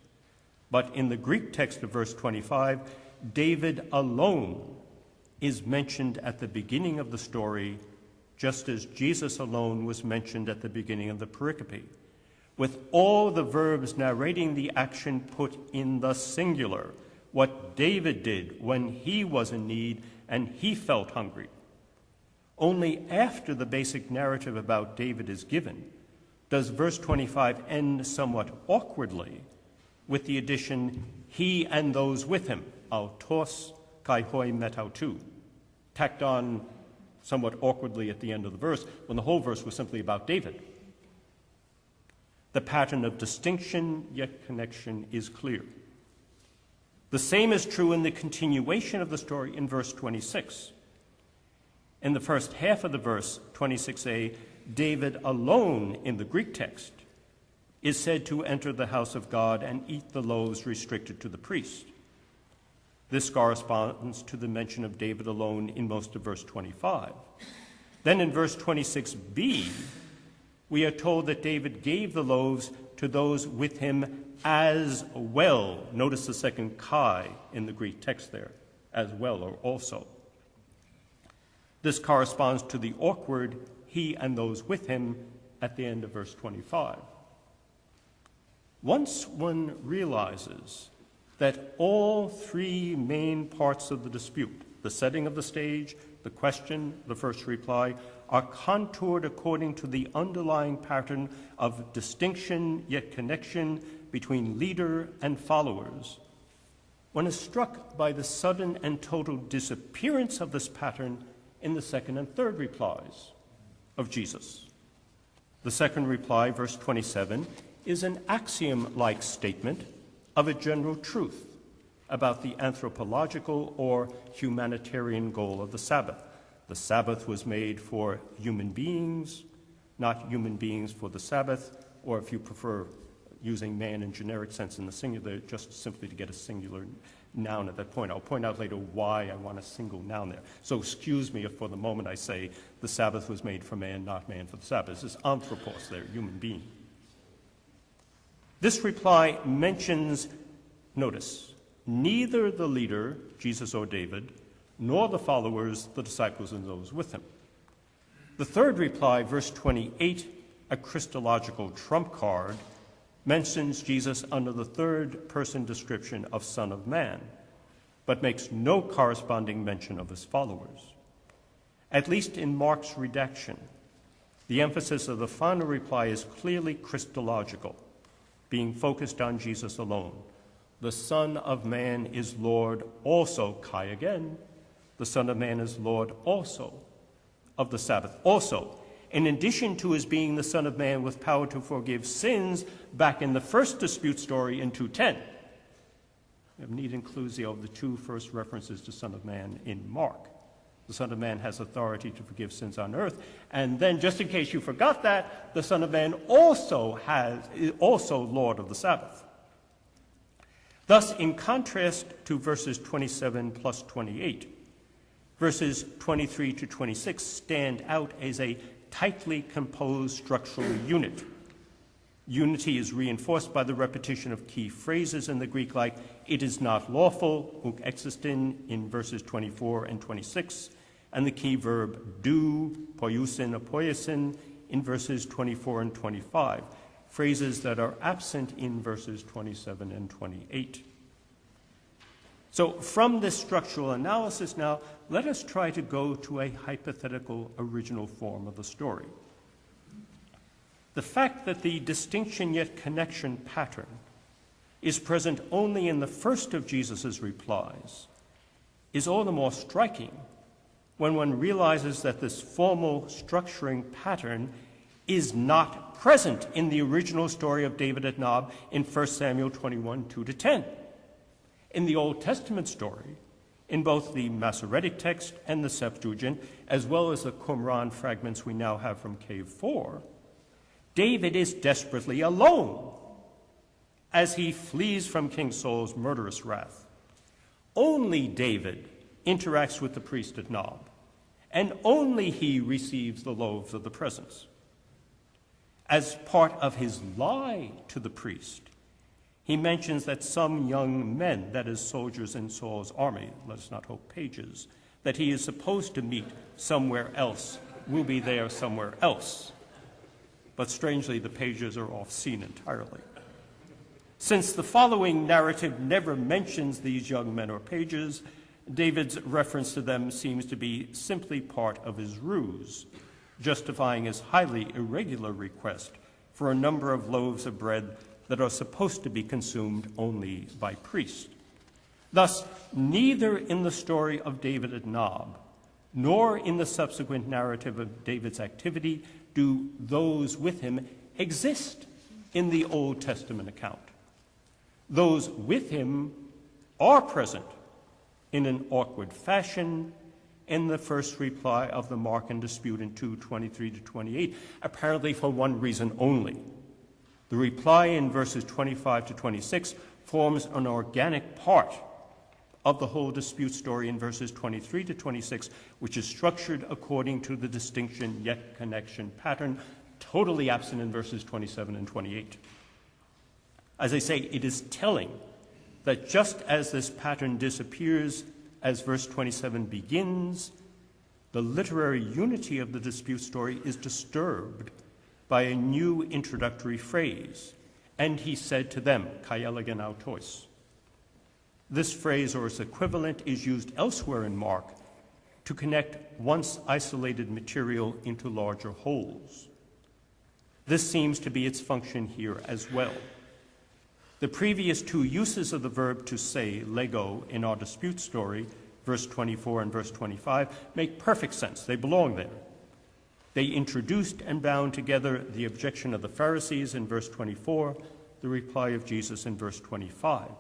but in the Greek text of verse 25, David alone is mentioned at the beginning of the story, just as Jesus alone was mentioned at the beginning of the pericope, with all the verbs narrating the action put in the singular, what David did when he was in need and he felt hungry. Only after the basic narrative about David is given does verse 25 end somewhat awkwardly with the addition, he and those with him, autos kai hoi metautu, tacked on somewhat awkwardly at the end of the verse, when the whole verse was simply about David. The pattern of distinction yet connection is clear. The same is true in the continuation of the story in verse 26. In the first half of the verse, 26a, David alone in the Greek text is said to enter the house of God and eat the loaves restricted to the priest. This corresponds to the mention of David alone in most of verse 25. Then in verse 26b, we are told that David gave the loaves to those with him as well. Notice the second kai in the Greek text there, as well or also. This corresponds to the awkward he and those with him at the end of verse 25. Once one realizes that all three main parts of the dispute, the setting of the stage, the question, the first reply, are contoured according to the underlying pattern of distinction yet connection between leader and followers, one is struck by the sudden and total disappearance of this pattern in the second and third replies of Jesus. The second reply, verse 27, is an axiom-like statement of a general truth about the anthropological or humanitarian goal of the Sabbath. The Sabbath was made for human beings, not human beings for the Sabbath, or if you prefer using man in generic sense in the singular, just simply to get a singular noun at that point. I'll point out later why I want a single noun there. So excuse me if for the moment I say the Sabbath was made for man, not man for the Sabbath. This is anthropos there, human being. This reply mentions, notice, neither the leader, Jesus or David, nor the followers, the disciples and those with him. The third reply, verse 28, a Christological trump card, mentions Jesus under the third-person description of Son of Man, but makes no corresponding mention of his followers. At least in Mark's redaction, the emphasis of the final reply is clearly Christological, being focused on Jesus alone. The Son of Man is Lord also, Kai again, the Son of Man is Lord also of the Sabbath. Also, in addition to his being the Son of Man with power to forgive sins, back in the first dispute story in 2:10, we have neat inclusio of the two first references to Son of Man in Mark. The Son of Man has authority to forgive sins on earth. And then, just in case you forgot that, the Son of Man is also Lord of the Sabbath. Thus, in contrast to verses 27 plus 28, verses 23 to 26 stand out as a tightly composed structural unit. Unity is reinforced by the repetition of key phrases in the Greek like, it is not lawful, uk existin, in verses 24 and 26, and the key verb do, poiusin, apoiusin, in verses 24 and 25. phrases that are absent in verses 27 and 28. So from this structural analysis now, let us try to go to a hypothetical original form of the story. The fact that the distinction yet connection pattern is present only in the first of Jesus' replies is all the more striking when one realizes that this formal structuring pattern is not present in the original story of David at Nob in 1 Samuel 21, 2-10. In the Old Testament story, in both the Masoretic text and the Septuagint, as well as the Qumran fragments we now have from Cave 4, David is desperately alone as he flees from King Saul's murderous wrath. Only David interacts with the priest at Nob, and only he receives the loaves of the presence. As part of his lie to the priest, he mentions that some young men, that is, soldiers in Saul's army, let us not hope pages, that he is supposed to meet somewhere else, will be there somewhere else. But strangely, the pages are off scene entirely. Since the following narrative never mentions these young men or pages, David's reference to them seems to be simply part of his ruse, justifying his highly irregular request for a number of loaves of bread that are supposed to be consumed only by priests. Thus, neither in the story of David at Nob, nor in the subsequent narrative of David's activity do those with him exist in the Old Testament account. Those with him are present in an awkward fashion in the first reply of the Markan dispute in 2:23-28, apparently for one reason only. The reply in verses 25-26 forms an organic part of the whole dispute story in verses 23-26, which is structured according to the distinction yet connection pattern, totally absent in verses 27 and 28. As I say, it is telling that just as this pattern disappears as verse 27 begins, the literary unity of the dispute story is disturbed by a new introductory phrase, and he said to them, kai elegan autois. This phrase, or its equivalent, is used elsewhere in Mark to connect once isolated material into larger wholes. This seems to be its function here as well. The previous two uses of the verb to say, lego, in our dispute story, verse 24 and verse 25, make perfect sense. They belong there. They introduced and bound together the objection of the Pharisees in verse 24, the reply of Jesus in verse 25.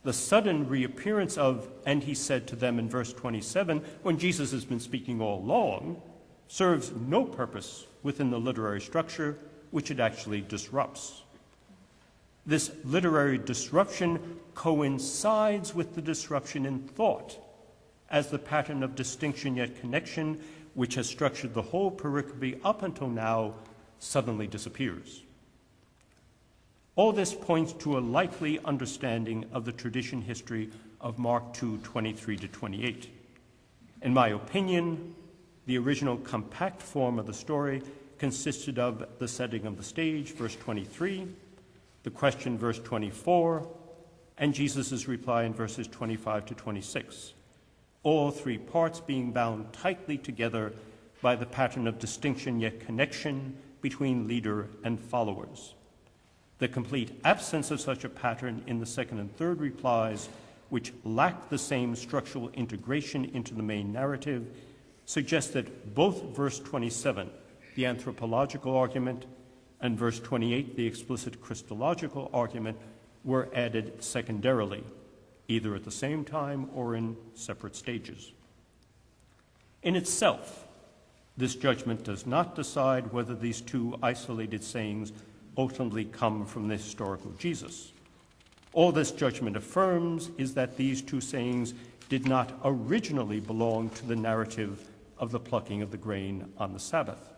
The sudden reappearance of, and he said to them in verse 27, when Jesus has been speaking all along, serves no purpose within the literary structure, which it actually disrupts. This literary disruption coincides with the disruption in thought, as the pattern of distinction yet connection, which has structured the whole pericope up until now, suddenly disappears. All this points to a likely understanding of the tradition history of Mark 2:23-28. In my opinion, the original compact form of the story consisted of the setting of the stage, verse 23, the question, verse 24, and Jesus' reply in verses 25-26, all three parts being bound tightly together by the pattern of distinction yet connection between leader and followers. The complete absence of such a pattern in the second and third replies, which lack the same structural integration into the main narrative, suggests that both verse 27, the anthropological argument, and verse 28, the explicit Christological argument, were added secondarily, either at the same time or in separate stages. In itself, this judgment does not decide whether these two isolated sayings ultimately come from the historical Jesus. All this judgment affirms is that these two sayings did not originally belong to the narrative of the plucking of the grain on the Sabbath.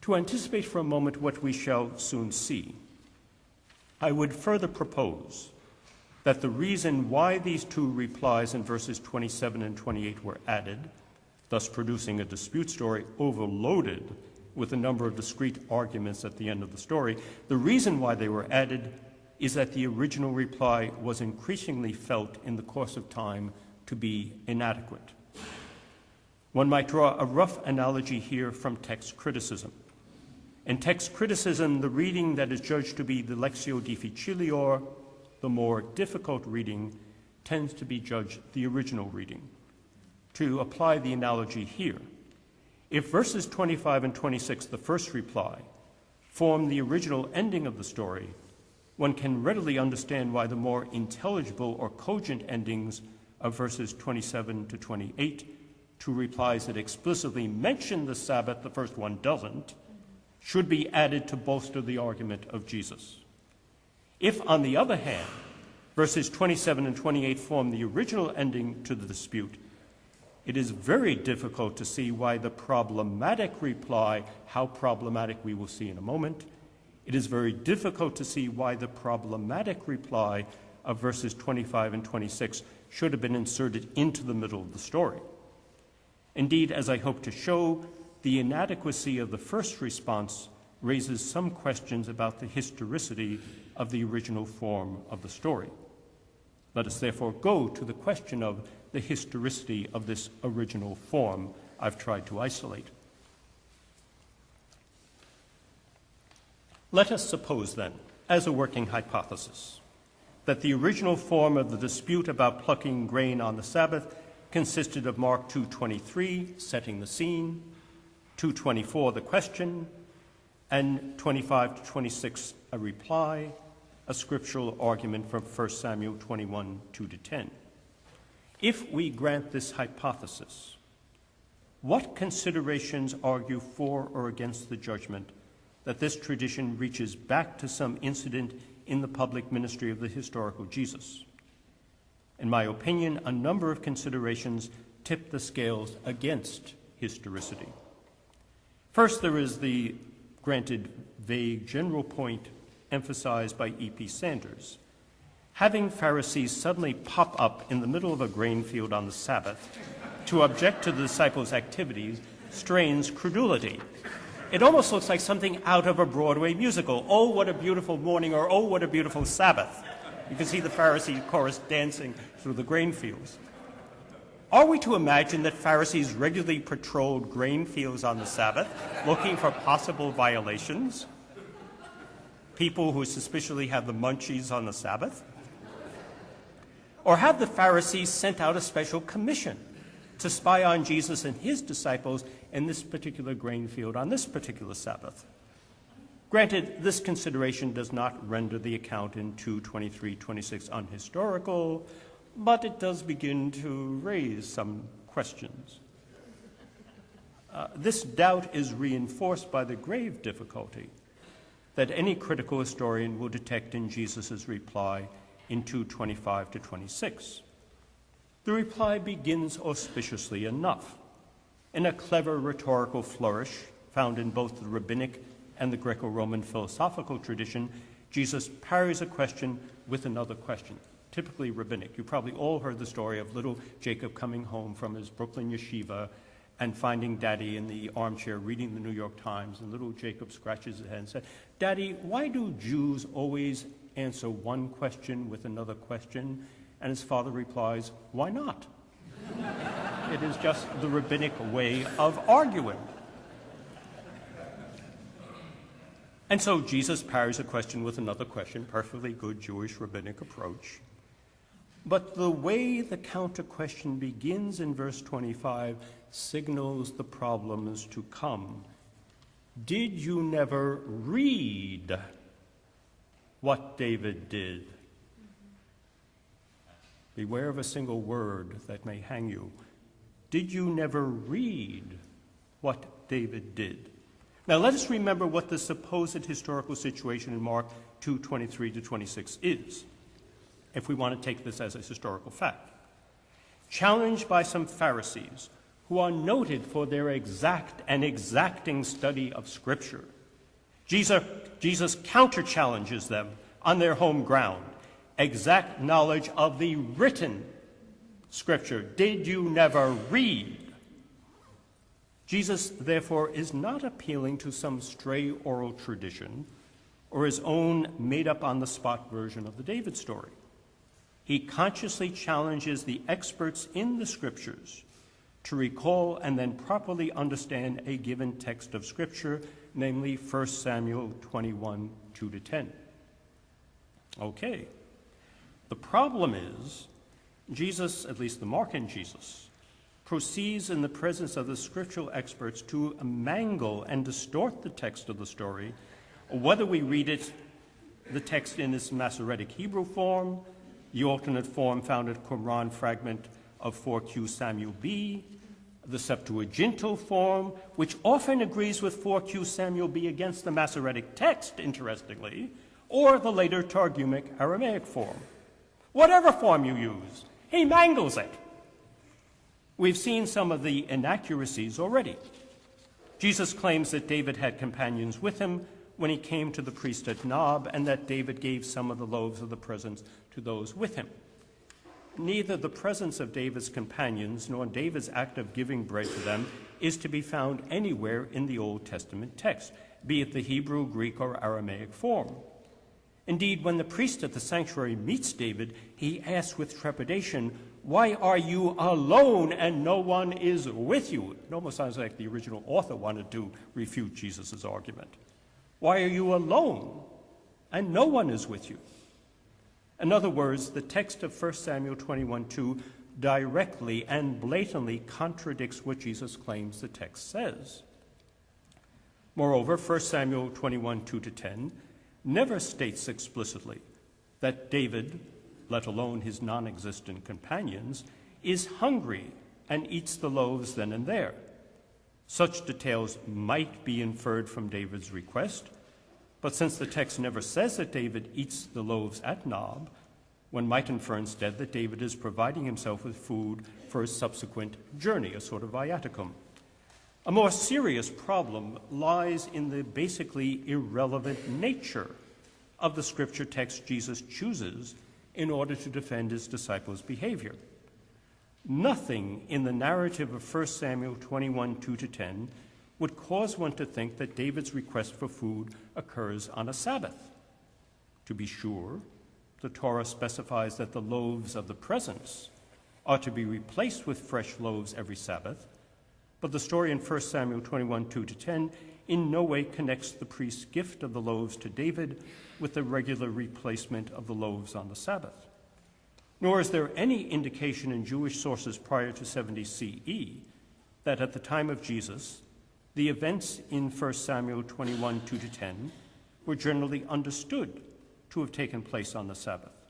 To anticipate for a moment what we shall soon see, I would further propose that the reason why these two replies in verses 27 and 28 were added, thus producing a dispute story overloaded with a number of discrete arguments at the end of the story. The reason why they were added is that the original reply was increasingly felt in the course of time to be inadequate. One might draw a rough analogy here from text criticism. In text criticism, the reading that is judged to be the lectio difficilior, the more difficult reading, tends to be judged the original reading. To apply the analogy here, if verses 25 and 26, the first reply, form the original ending of the story, one can readily understand why the more intelligible or cogent endings of verses 27 to 28, to replies that explicitly mention the Sabbath, the first one doesn't, should be added to bolster the argument of Jesus. If, on the other hand, verses 27 and 28 form the original ending to the dispute, it is very difficult to see why the problematic reply, how problematic we will see in a moment, it is very difficult to see why the problematic reply of verses 25 and 26 should have been inserted into the middle of the story. Indeed, as I hope to show, the inadequacy of the first response raises some questions about the historicity of the original form of the story. Let us therefore go to the question of the historicity of this original form I've tried to isolate. Let us suppose then, as a working hypothesis, that the original form of the dispute about plucking grain on the Sabbath consisted of Mark 2:23, setting the scene, 2:24, the question, and 25 to 26, a reply, a scriptural argument from 1 Samuel 21, 2-10. If we grant this hypothesis, what considerations argue for or against the judgment that this tradition reaches back to some incident in the public ministry of the historical Jesus? In my opinion, a number of considerations tip the scales against historicity. First, there is the granted vague general point emphasized by E.P. Sanders. Having Pharisees suddenly pop up in the middle of a grain field on the Sabbath to object to the disciples' activities strains credulity. It almost looks like something out of a Broadway musical. Oh, what a beautiful morning, or oh, what a beautiful Sabbath. You can see the Pharisee chorus dancing through the grain fields. Are we to imagine that Pharisees regularly patrolled grain fields on the Sabbath, looking for possible violations? People who suspiciously have the munchies on the Sabbath? Or have the Pharisees sent out a special commission to spy on Jesus and his disciples in this particular grain field on this particular Sabbath? Granted, this consideration does not render the account in 2:23-26 unhistorical, but it does begin to raise some questions. This doubt is reinforced by the grave difficulty that any critical historian will detect in Jesus' reply in 2:25-26. The reply begins auspiciously enough. In a clever rhetorical flourish found in both the rabbinic and the Greco-Roman philosophical tradition, Jesus parries a question with another question, typically rabbinic. You probably all heard the story of little Jacob coming home from his Brooklyn yeshiva and finding Daddy in the armchair reading the New York Times, and little Jacob scratches his head and says, "Daddy, why do Jews always answer one question with another question?" And his father replies, "Why not?" It is just the rabbinic way of arguing. And so Jesus parries a question with another question, perfectly good Jewish rabbinic approach. But the way the counter-question begins in verse 25 signals the problems to come. Did you never read what David did? Beware of a single word that may hang you. Did you never read what David did? Now let us remember what the supposed historical situation in Mark 2:23-26 is, if we want to take this as a historical fact. Challenged by some Pharisees who are noted for their exact and exacting study of Scripture, Jesus counter-challenges them on their home ground, exact knowledge of the written Scripture. Did you never read? Jesus, therefore, is not appealing to some stray oral tradition or his own made-up-on-the-spot version of the David story. He consciously challenges the experts in the Scriptures to recall and then properly understand a given text of Scripture, namely 1 Samuel 21, 2-10. Okay. The problem is, Jesus, at least the Markan Jesus, proceeds in the presence of the scriptural experts to mangle and distort the text of the story, whether we read the text in its Masoretic Hebrew form, the alternate form found at Qumran fragment of 4Q Samuel B, the Septuagintal form, which often agrees with 4Q Samuel B against the Masoretic text, interestingly, or the later Targumic Aramaic form. Whatever form you use, he mangles it. We've seen some of the inaccuracies already. Jesus claims that David had companions with him when he came to the priest at Nob, and that David gave some of the loaves of the presence to those with him. Neither the presence of David's companions nor David's act of giving bread to them is to be found anywhere in the Old Testament text, be it the Hebrew, Greek, or Aramaic form. Indeed, when the priest at the sanctuary meets David, he asks with trepidation, "Why are you alone and no one is with you?" It almost sounds like the original author wanted to refute Jesus' argument. Why are you alone and no one is with you? In other words, the text of 1 Samuel 21:2 directly and blatantly contradicts what Jesus claims the text says. Moreover, 1 Samuel 21:2-10 never states explicitly that David, let alone his non-existent companions, is hungry and eats the loaves then and there. Such details might be inferred from David's request, but since the text never says that David eats the loaves at Nob, one might infer instead that David is providing himself with food for his subsequent journey, a sort of viaticum. A more serious problem lies in the basically irrelevant nature of the scripture text Jesus chooses in order to defend his disciples' behavior. Nothing in the narrative of 1 Samuel 21:2-10 would cause one to think that David's request for food occurs on a Sabbath. To be sure, the Torah specifies that the loaves of the presence are to be replaced with fresh loaves every Sabbath, but the story in 1 Samuel 21:2-10 in no way connects the priest's gift of the loaves to David with the regular replacement of the loaves on the Sabbath. Nor is there any indication in Jewish sources prior to 70 CE that at the time of Jesus, the events in 1 Samuel 21:2-10 were generally understood to have taken place on the Sabbath.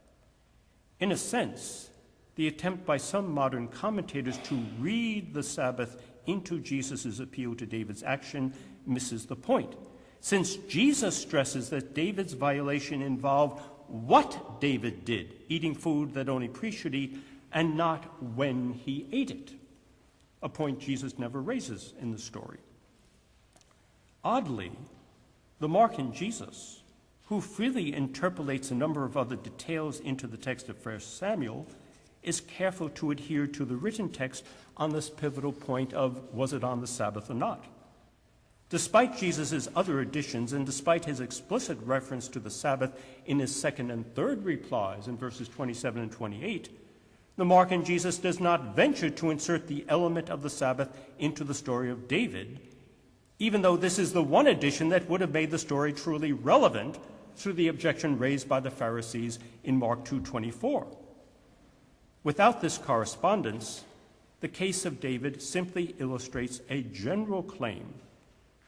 In a sense, the attempt by some modern commentators to read the Sabbath into Jesus' appeal to David's action misses the point, since Jesus stresses that David's violation involved what David did, eating food that only priests should eat, and not when he ate it, a point Jesus never raises in the story. Oddly, the Markan Jesus, who freely interpolates a number of other details into the text of 1 Samuel, is careful to adhere to the written text on this pivotal point of was it on the Sabbath or not. Despite Jesus' other additions, and despite his explicit reference to the Sabbath in his second and third replies in verses 27 and 28, the Markan Jesus does not venture to insert the element of the Sabbath into the story of David, even though this is the one addition that would have made the story truly relevant through the objection raised by the Pharisees in Mark 2:24. Without this correspondence, the case of David simply illustrates a general claim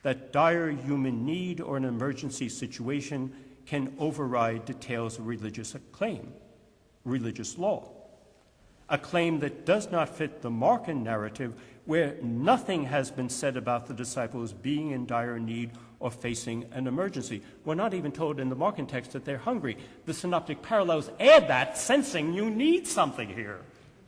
that dire human need or an emergency situation can override details of religious law. A claim that does not fit the Markan narrative, where nothing has been said about the disciples being in dire need or facing an emergency. We're not even told in the Markan text that they're hungry. The synoptic parallels add that, sensing you need something here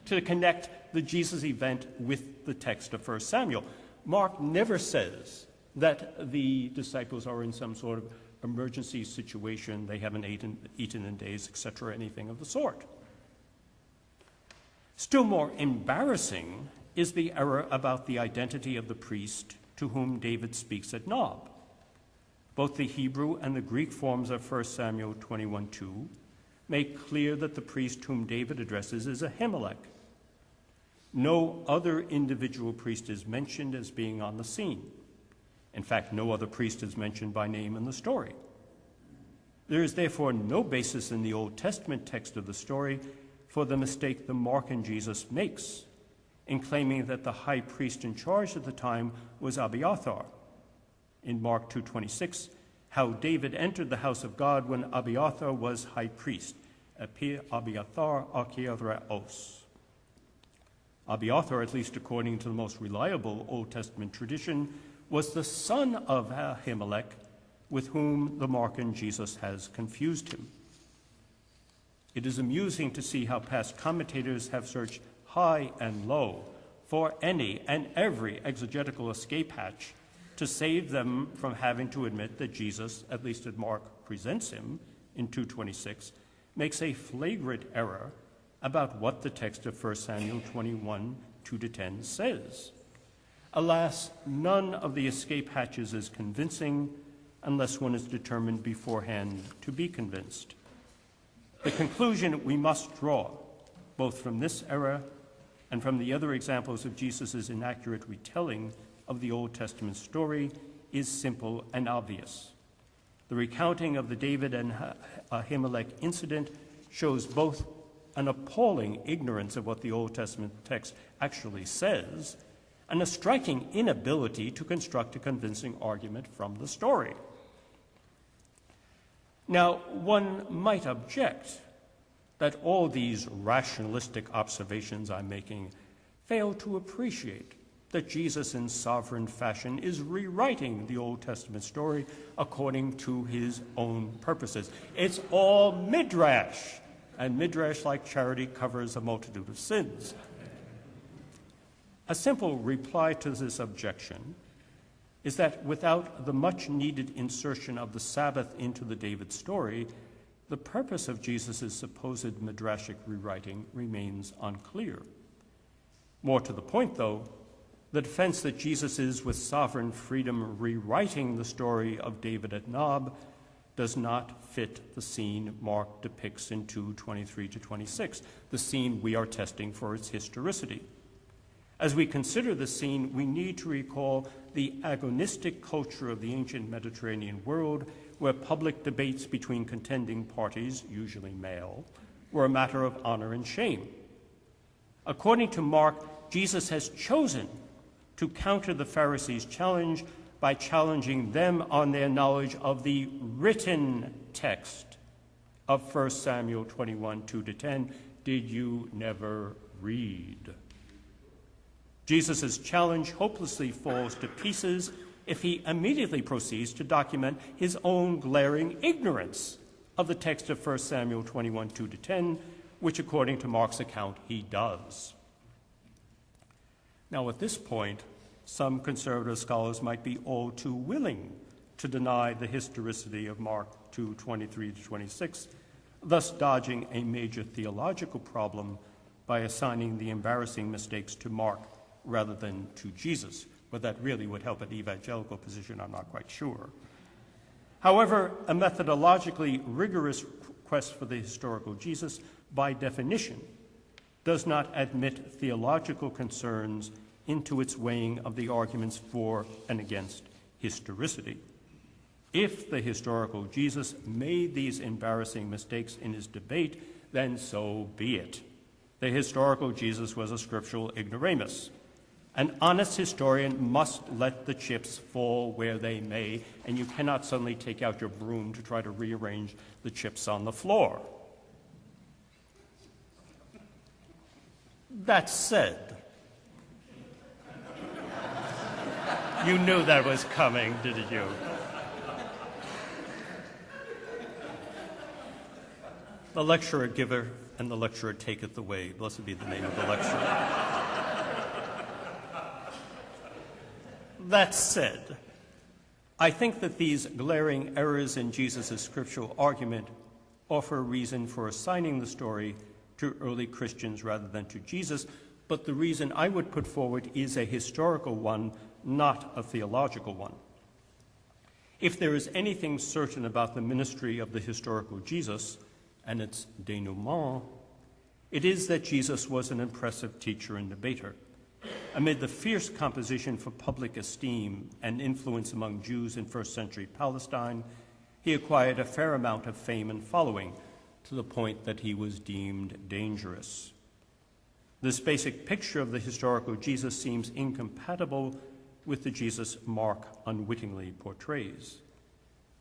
to connect the Jesus event with the text of 1 Samuel. Mark never says that the disciples are in some sort of emergency situation, they haven't eaten in days, etc., anything of the sort. Still more embarrassing is the error about the identity of the priest to whom David speaks at Nob. Both the Hebrew and the Greek forms of 1 Samuel 21:2 make clear that the priest whom David addresses is Ahimelech. No other individual priest is mentioned as being on the scene. In fact, no other priest is mentioned by name in the story. There is therefore no basis in the Old Testament text of the story for the mistake the Markan Jesus makes in claiming that the high priest in charge at the time was Abiathar. In Mark 2:26, how David entered the house of God when Abiathar was high priest. Abiathar archiereos. Abiathar, at least according to the most reliable Old Testament tradition, was the son of Ahimelech, with whom the Markan Jesus has confused him. It is amusing to see how past commentators have searched high and low for any and every exegetical escape hatch to save them from having to admit that Jesus, at least as Mark presents him in 2:26, makes a flagrant error about what the text of 1 Samuel 21, 2-10 says. Alas, none of the escape hatches is convincing unless one is determined beforehand to be convinced. The conclusion we must draw, both from this error and from the other examples of Jesus' inaccurate retelling of the Old Testament story, is simple and obvious. The recounting of the David and Ahimelech incident shows both an appalling ignorance of what the Old Testament text actually says and a striking inability to construct a convincing argument from the story. Now, one might object that all these rationalistic observations I'm making fail to appreciate that Jesus in sovereign fashion is rewriting the Old Testament story according to his own purposes. It's all midrash, and midrash, like charity, covers a multitude of sins. A simple reply to this objection is that without the much-needed insertion of the Sabbath into the David story, the purpose of Jesus' supposed midrashic rewriting remains unclear. More to the point, though, the defense that Jesus is, with sovereign freedom, rewriting the story of David at Nob does not fit the scene Mark depicts in 2:23-26, the scene we are testing for its historicity. As we consider the scene, we need to recall the agonistic culture of the ancient Mediterranean world, where public debates between contending parties, usually male, were a matter of honor and shame. According to Mark, Jesus has chosen to counter the Pharisees' challenge by challenging them on their knowledge of the written text of 1 Samuel 21, 2-10. Did you never read? Jesus' challenge hopelessly falls to pieces if he immediately proceeds to document his own glaring ignorance of the text of 1 Samuel 21, 2-10, which, according to Mark's account, he does. Now, at this point, some conservative scholars might be all too willing to deny the historicity of Mark 2:23-26, thus dodging a major theological problem by assigning the embarrassing mistakes to Mark rather than to Jesus. But that really would help an evangelical position, I'm not quite sure. However, a methodologically rigorous quest for the historical Jesus, by definition, does not admit theological concerns into its weighing of the arguments for and against historicity. If the historical Jesus made these embarrassing mistakes in his debate, then so be it. The historical Jesus was a scriptural ignoramus. An honest historian must let the chips fall where they may, and you cannot suddenly take out your broom to try to rearrange the chips on the floor. That said, you knew that was coming, didn't you? The lecturer giveth and the lecturer taketh away. Blessed be the name of the lecturer. That said, I think that these glaring errors in Jesus' scriptural argument offer a reason for assigning the story to early Christians rather than to Jesus, but the reason I would put forward is a historical one, not a theological one. If there is anything certain about the ministry of the historical Jesus and its denouement, it is that Jesus was an impressive teacher and debater. Amid the fierce competition for public esteem and influence among Jews in first-century Palestine, he acquired a fair amount of fame and following, to the point that he was deemed dangerous. This basic picture of the historical Jesus seems incompatible with the Jesus Mark unwittingly portrays.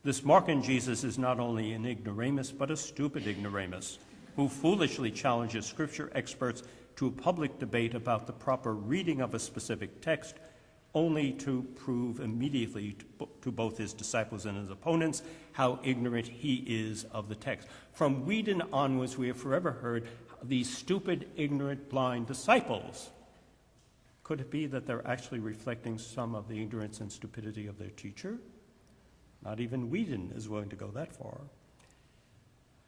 This Markan Jesus is not only an ignoramus, but a stupid ignoramus, who foolishly challenges Scripture experts to a public debate about the proper reading of a specific text, only to prove immediately to both his disciples and his opponents how ignorant he is of the text. From Whedon onwards, we have forever heard these stupid, ignorant, blind disciples. Could it be that they're actually reflecting some of the ignorance and stupidity of their teacher? Not even Whedon is willing to go that far.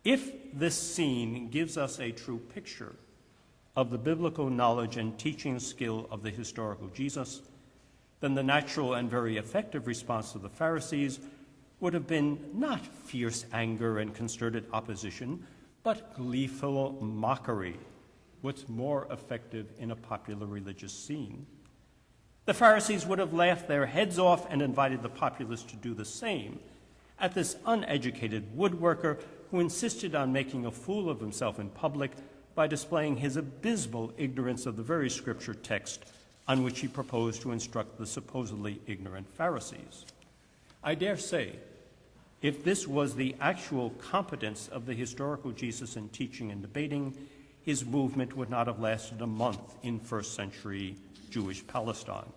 If this scene gives us a true picture of the biblical knowledge and teaching skill of the historical Jesus, then the natural and very effective response of the Pharisees would have been not fierce anger and concerted opposition, but gleeful mockery. What's more effective in a popular religious scene? The Pharisees would have laughed their heads off and invited the populace to do the same at this uneducated woodworker who insisted on making a fool of himself in public by displaying his abysmal ignorance of the very scripture text on which he proposed to instruct the supposedly ignorant Pharisees. I dare say, if this was the actual competence of the historical Jesus in teaching and debating, his movement would not have lasted a month in first-century Jewish Palestine.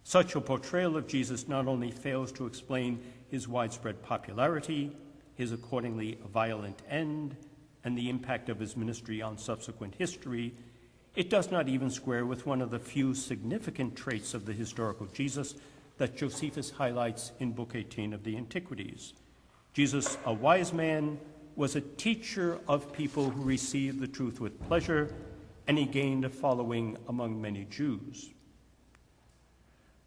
Such a portrayal of Jesus not only fails to explain his widespread popularity, his accordingly violent end, and the impact of his ministry on subsequent history, it does not even square with one of the few significant traits of the historical Jesus that Josephus highlights in Book 18 of the Antiquities. Jesus, a wise man, was a teacher of people who received the truth with pleasure, and he gained a following among many Jews.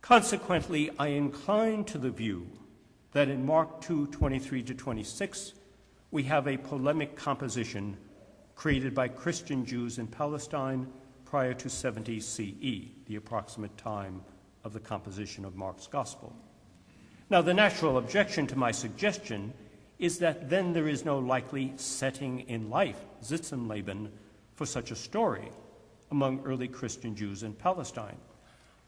Consequently, I incline to the view that in Mark 2:23-26, we have a polemic composition created by Christian Jews in Palestine prior to 70 CE, the approximate time of the composition of Mark's Gospel. Now, the natural objection to my suggestion is that then there is no likely setting in life, Sitzenleben, for such a story among early Christian Jews in Palestine.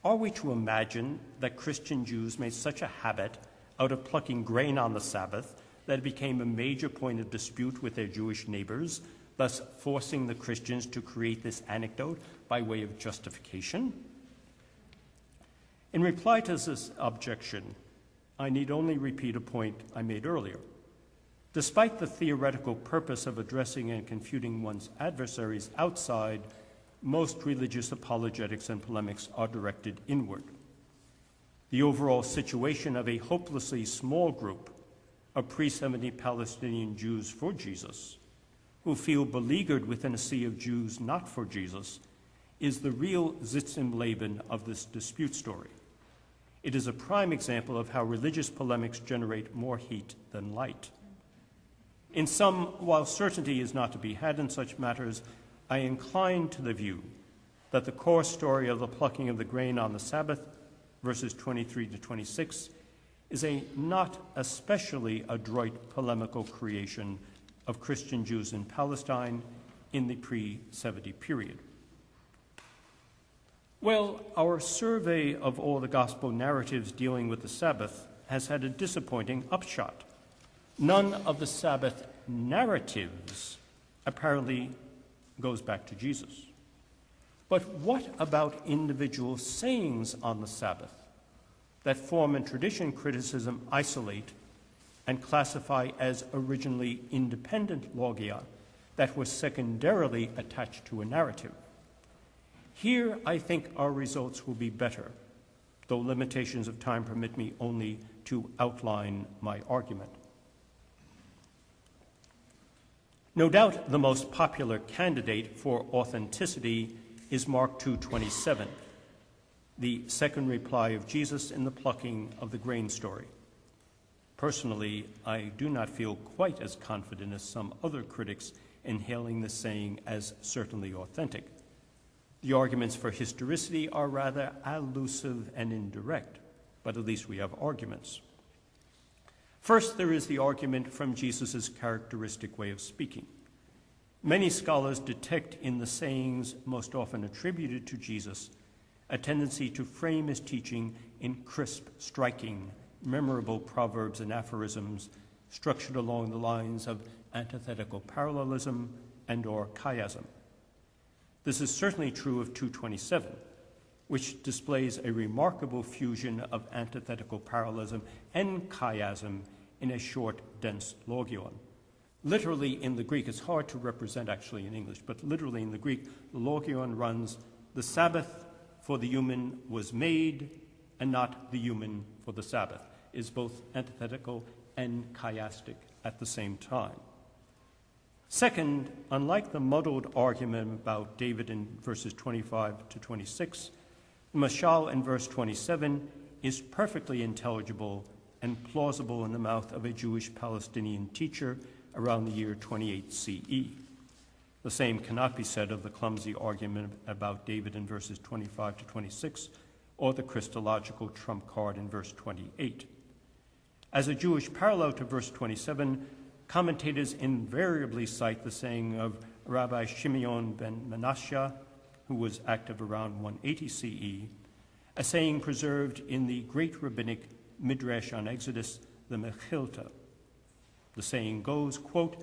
Are we to imagine that Christian Jews made such a habit out of plucking grain on the Sabbath that it became a major point of dispute with their Jewish neighbors, thus forcing the Christians to create this anecdote by way of justification? In reply to this objection, I need only repeat a point I made earlier. Despite the theoretical purpose of addressing and confuting one's adversaries outside, most religious apologetics and polemics are directed inward. The overall situation of a hopelessly small group of pre-70 Palestinian Jews for Jesus, who feel beleaguered within a sea of Jews not for Jesus, is the real Sitzenleben of this dispute story. It is a prime example of how religious polemics generate more heat than light. In sum, while certainty is not to be had in such matters, I incline to the view that the core story of the plucking of the grain on the Sabbath, verses 23-26, is a not especially adroit polemical creation of Christian Jews in Palestine in the pre-70 period. Well, our survey of all the gospel narratives dealing with the Sabbath has had a disappointing upshot. None of the Sabbath narratives apparently goes back to Jesus. But what about individual sayings on the Sabbath that form and tradition criticism isolate and classify as originally independent logia that were secondarily attached to a narrative? Here, I think our results will be better, though limitations of time permit me only to outline my argument. No doubt the most popular candidate for authenticity is Mark 2:27, the second reply of Jesus in the plucking of the grain story. Personally, I do not feel quite as confident as some other critics in hailing the saying as certainly authentic. The arguments for historicity are rather elusive and indirect, but at least we have arguments. First, there is the argument from Jesus' characteristic way of speaking. Many scholars detect in the sayings most often attributed to Jesus a tendency to frame his teaching in crisp, striking, memorable proverbs and aphorisms structured along the lines of antithetical parallelism and or chiasm. This is certainly true of 2:27, which displays a remarkable fusion of antithetical parallelism and chiasm in a short, dense logion. Literally in the Greek, it's hard to represent actually in English, but literally in the Greek, the logion runs, the Sabbath for the human was made, and not the human for the Sabbath, is both antithetical and chiastic at the same time. Second, unlike the muddled argument about David in verses 25 to 26, the mashal in verse 27 is perfectly intelligible and plausible in the mouth of a Jewish Palestinian teacher around the year 28 CE. The same cannot be said of the clumsy argument about David in verses 25 to 26 or the Christological trump card in verse 28. As a Jewish parallel to verse 27, commentators invariably cite the saying of Rabbi Shimeon ben Menashe, who was active around 180 CE, a saying preserved in the great rabbinic Midrash on Exodus, the Mechilta. The saying goes, quote,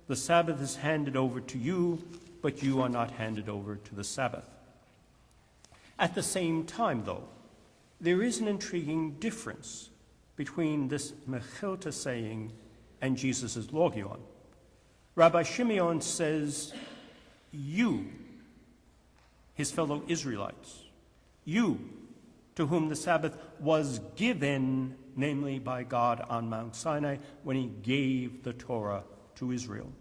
"The Sabbath is handed over to you, but you are not handed over to the Sabbath." At the same time, though, there is an intriguing difference between this Mechilta saying and Jesus' logion. Rabbi Shimeon says, you, his fellow Israelites, you, to whom the Sabbath was given, namely by God on Mount Sinai, when he gave the Torah to Israel.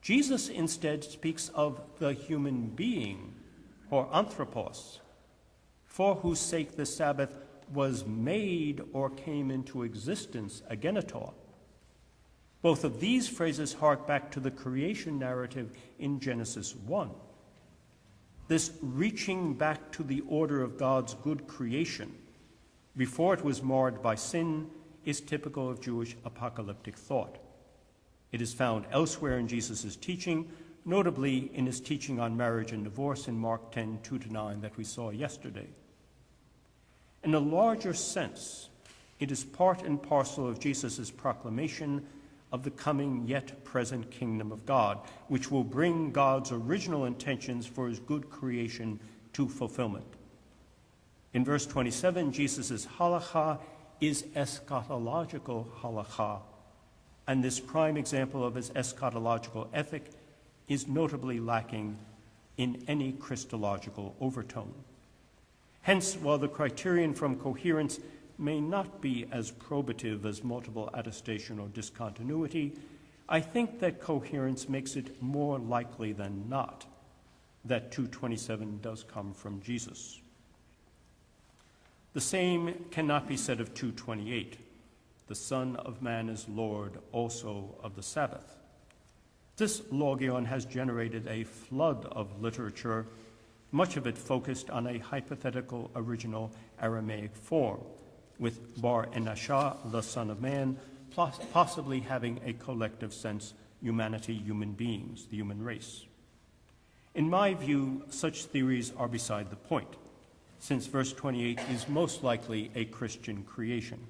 Jesus instead speaks of the human being, or anthropos, for whose sake the Sabbath was made or came into existence, agenetor. Both of these phrases hark back to the creation narrative in Genesis 1. This reaching back to the order of God's good creation before it was marred by sin is typical of Jewish apocalyptic thought. It is found elsewhere in Jesus' teaching, notably in his teaching on marriage and divorce in Mark 10, 2-9 that we saw yesterday. In a larger sense, it is part and parcel of Jesus' proclamation of the coming yet present kingdom of God, which will bring God's original intentions for his good creation to fulfillment. In verse 27, Jesus' halakha is eschatological halakha, and this prime example of his eschatological ethic is notably lacking in any Christological overtone. Hence, while the criterion from coherence may not be as probative as multiple attestation or discontinuity, I think that coherence makes it more likely than not that 2:27 does come from Jesus. The same cannot be said of 2:28. The Son of Man is Lord also of the Sabbath. This logion has generated a flood of literature, much of it focused on a hypothetical original Aramaic form, with Bar Enashah, the Son of Man, possibly having a collective sense, humanity, human beings, the human race. In my view, such theories are beside the point, since verse 28 is most likely a Christian creation.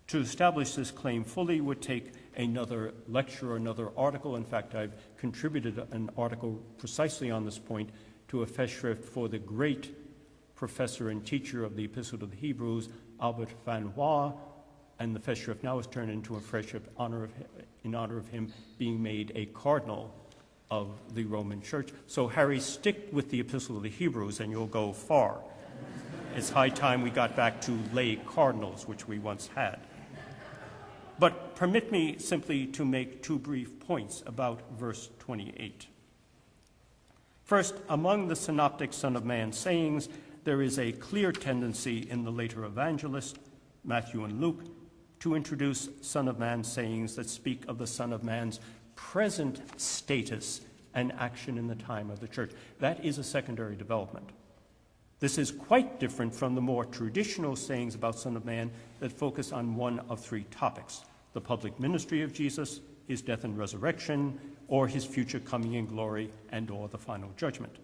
To establish this claim fully would take another lecture or another article. In fact, I've contributed an article precisely on this point to a festschrift for the great professor and teacher of the Epistle to the Hebrews, Albert Van Waa, and the festschrift now is turned into a festschrift in honor of him being made a cardinal of the Roman Church. So, Harry, stick with the Epistle to the Hebrews and you'll go far. It's high time we got back to lay cardinals, which we once had. But permit me simply to make two brief points about verse 28. First, among the synoptic Son of Man sayings, there is a clear tendency in the later evangelists, Matthew and Luke, to introduce Son of Man sayings that speak of the Son of Man's present status and action in the time of the church. That is a secondary development. This is quite different from the more traditional sayings about Son of Man that focus on one of three topics: the public ministry of Jesus, his death and resurrection, or his future coming in glory and or the final judgment.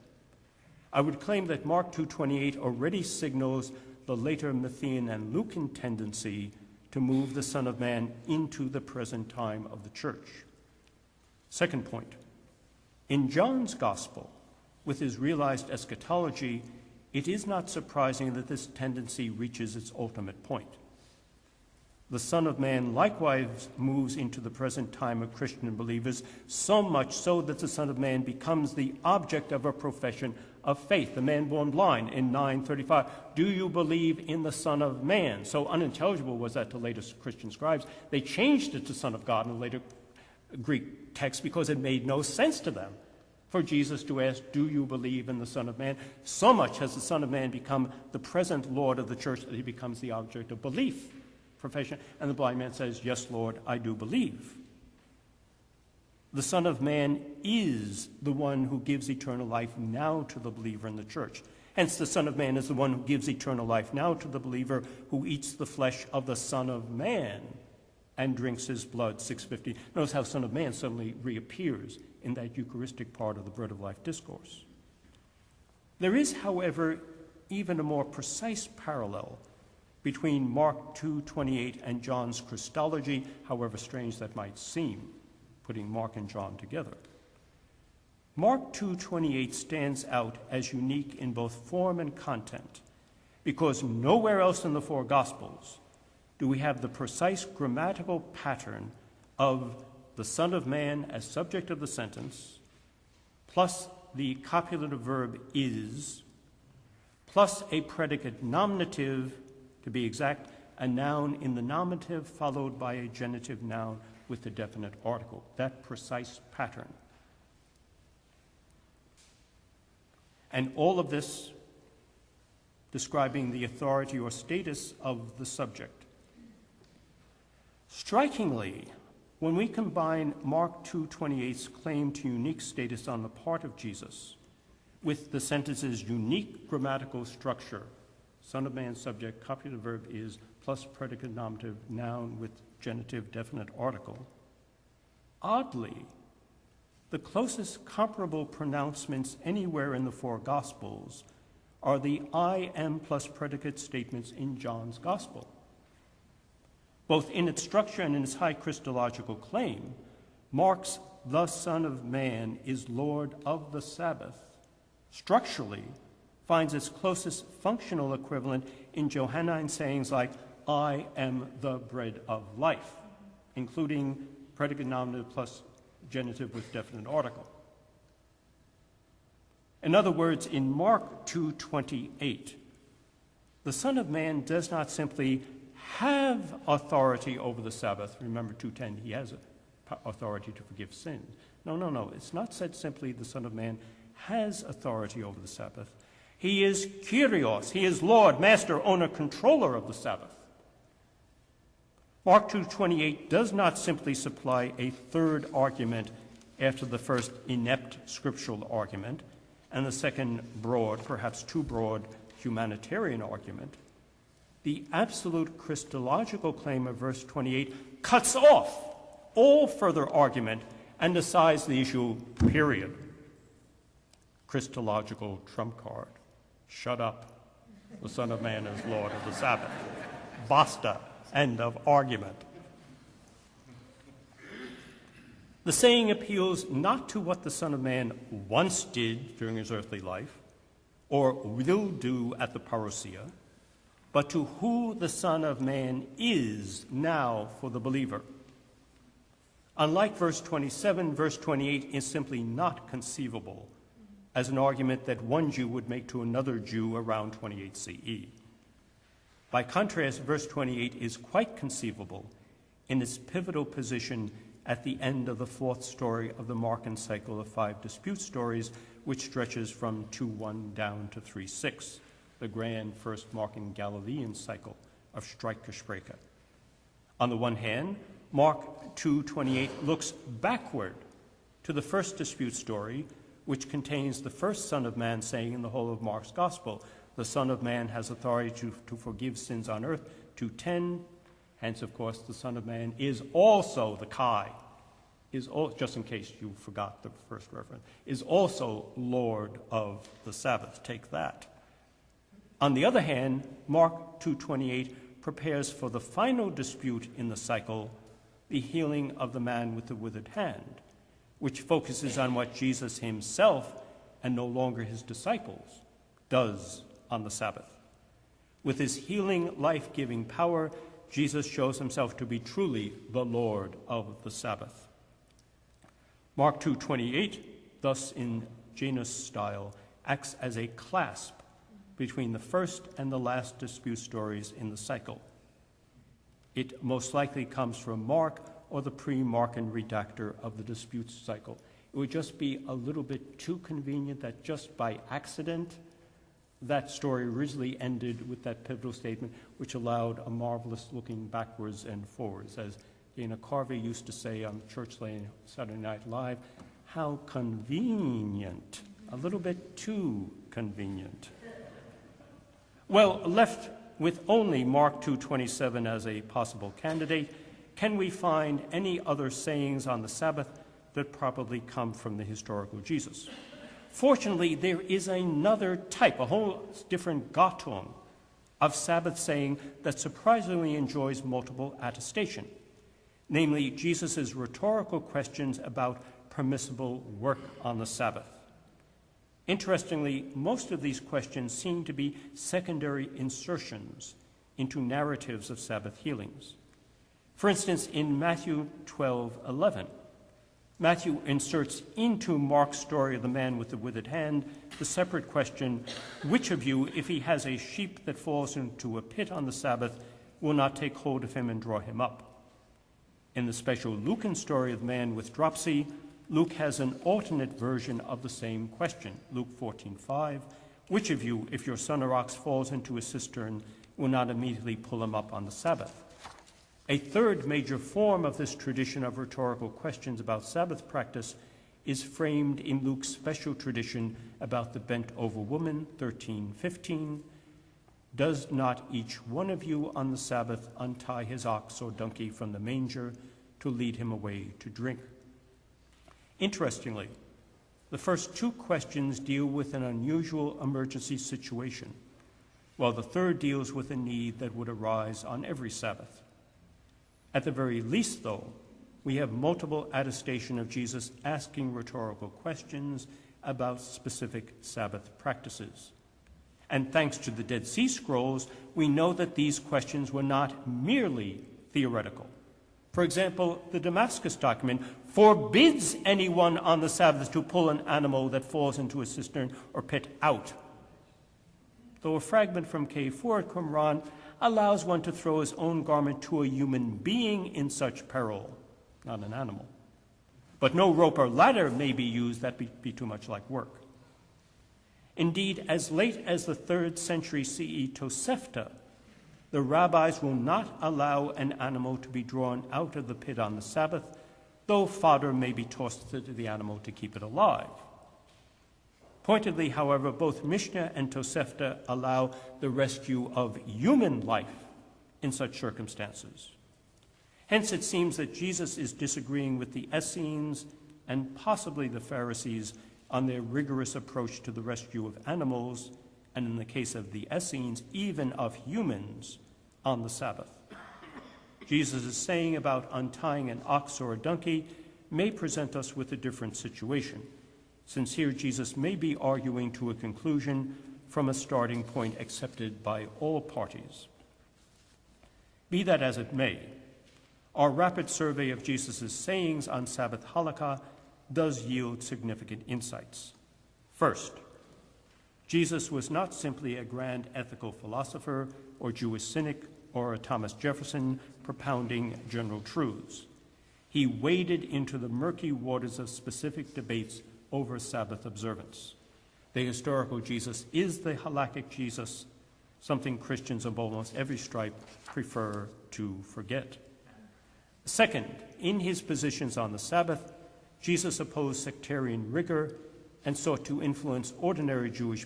I would claim that Mark 2:28 already signals the later Matthean and Lucan tendency to move the Son of Man into the present time of the church. Second point, in John's Gospel, with his realized eschatology, it is not surprising that this tendency reaches its ultimate point. The Son of Man likewise moves into the present time of Christian believers, so much so that the Son of Man becomes the object of a profession of faith. The man born blind in 9:35, do you believe in the Son of Man? So unintelligible was that to later Christian scribes. They changed it to Son of God in the later Greek text because it made no sense to them for Jesus to ask, do you believe in the Son of Man? So much has the Son of Man become the present Lord of the church that he becomes the object of belief, profession. And the blind man says, yes, Lord, I do believe. The Son of Man is the one who gives eternal life now to the believer in the church. Hence, the Son of Man is the one who gives eternal life now to the believer who eats the flesh of the Son of Man and drinks his blood, 6:50. Notice how Son of Man suddenly reappears in that Eucharistic part of the Bread of Life discourse. There is, however, even a more precise parallel between Mark 2:28 and John's Christology, however strange that might seem, putting Mark and John together. Mark 2:28 stands out as unique in both form and content because nowhere else in the four Gospels do we have the precise grammatical pattern of the Son of Man as subject of the sentence, plus the copulative verb is, plus a predicate nominative, to be exact, a noun in the nominative followed by a genitive noun with the definite article. That precise pattern. And all of this describing the authority or status of the subject. Strikingly, when we combine Mark 2:28's claim to unique status on the part of Jesus with the sentence's unique grammatical structure, Son of Man subject, copulative verb is, plus predicate nominative noun with genitive definite article, oddly, the closest comparable pronouncements anywhere in the four Gospels are the I am plus predicate statements in John's Gospel. Both in its structure and in its high Christological claim, Mark's the Son of Man is Lord of the Sabbath structurally finds its closest functional equivalent in Johannine sayings like, I am the bread of life, including predicate nominative plus genitive with definite article. In other words, in Mark 2:28, the Son of Man does not simply have authority over the Sabbath. Remember 2:10, he has authority to forgive sins. No. It's not said simply the Son of Man has authority over the Sabbath. He is Kyrios. He is Lord, Master, Owner, Controller of the Sabbath. Mark 2:28 does not simply supply a third argument after the first inept scriptural argument and the second broad, perhaps too broad, humanitarian argument. The absolute Christological claim of verse 28 cuts off all further argument and decides the issue, period. Christological trump card. Shut up. The Son of Man is Lord of the Sabbath. Basta. End of argument. The saying appeals not to what the Son of Man once did during his earthly life or will do at the parousia, but to who the Son of Man is now for the believer. Unlike verse 27, verse 28 is simply not conceivable as an argument that one Jew would make to another Jew around 28 CE. By contrast, verse 28 is quite conceivable in its pivotal position at the end of the fourth story of the Markan cycle of 5 dispute stories, which stretches from 2:1 down to 3:6, the grand first Markan Galilean cycle of Streitgespräche. On the one hand, Mark 2:28 looks backward to the first dispute story, which contains the first Son of Man saying in the whole of Mark's Gospel, the Son of Man has authority to forgive sins on earth, 2:10. Hence, of course, the Son of Man is also the Kai, just in case you forgot the first reference, is also Lord of the Sabbath. Take that. On the other hand, Mark 2:28 prepares for the final dispute in the cycle, the healing of the man with the withered hand, which focuses on what Jesus himself, and no longer his disciples, does on the Sabbath. With his healing, life-giving power, Jesus shows himself to be truly the Lord of the Sabbath. Mark 2:28, thus in Janus style, acts as a clasp between the first and the last dispute stories in the cycle. It most likely comes from Mark or the pre-Markan redactor of the dispute cycle. It would just be a little bit too convenient that just by accident that story originally ended with that pivotal statement, which allowed a marvelous looking backwards and forwards. As Dana Carvey used to say on Church Lane Saturday Night Live, how convenient, a little bit too convenient. Well, left with only Mark 2:27 as a possible candidate, can we find any other sayings on the Sabbath that probably come from the historical Jesus? Fortunately, there is another type, a whole different Gattung of Sabbath saying that surprisingly enjoys multiple attestation, namely Jesus' rhetorical questions about permissible work on the Sabbath. Interestingly, most of these questions seem to be secondary insertions into narratives of Sabbath healings. For instance, in Matthew 12:11, Matthew inserts into Mark's story of the man with the withered hand the separate question, which of you, if he has a sheep that falls into a pit on the Sabbath, will not take hold of him and draw him up? In the special Lucan story of the man with dropsy, Luke has an alternate version of the same question. Luke 14:5, which of you, if your son or ox falls into a cistern, will not immediately pull him up on the Sabbath? A third major form of this tradition of rhetorical questions about Sabbath practice is framed in Luke's special tradition about the bent-over woman, 13:15. Does not each one of you on the Sabbath untie his ox or donkey from the manger to lead him away to drink? Interestingly, the first two questions deal with an unusual emergency situation, while the third deals with a need that would arise on every Sabbath. At the very least, though, we have multiple attestation of Jesus asking rhetorical questions about specific Sabbath practices. And thanks to the Dead Sea Scrolls, we know that these questions were not merely theoretical. For example, the Damascus document forbids anyone on the Sabbath to pull an animal that falls into a cistern or pit out, though a fragment from K4 at Qumran allows one to throw his own garment to a human being in such peril, not an animal. But no rope or ladder may be used, that'd be too much like work. Indeed, as late as the 3rd century CE Tosefta, the rabbis will not allow an animal to be drawn out of the pit on the Sabbath, though fodder may be tossed to the animal to keep it alive. Pointedly, however, both Mishnah and Tosefta allow the rescue of human life in such circumstances. Hence, it seems that Jesus is disagreeing with the Essenes and possibly the Pharisees on their rigorous approach to the rescue of animals, and in the case of the Essenes, even of humans on the Sabbath. Jesus is saying about untying an ox or a donkey may present us with a different situation, since here Jesus may be arguing to a conclusion from a starting point accepted by all parties. Be that as it may, our rapid survey of Jesus' sayings on Sabbath halakha does yield significant insights. First, Jesus was not simply a grand ethical philosopher or Jewish cynic or a Thomas Jefferson propounding general truths. he waded into the murky waters of specific debates over Sabbath observance. The historical Jesus is the halakhic Jesus, something Christians of almost every stripe prefer to forget. Second, in his positions on the Sabbath, Jesus opposed sectarian rigor and sought to influence ordinary Jewish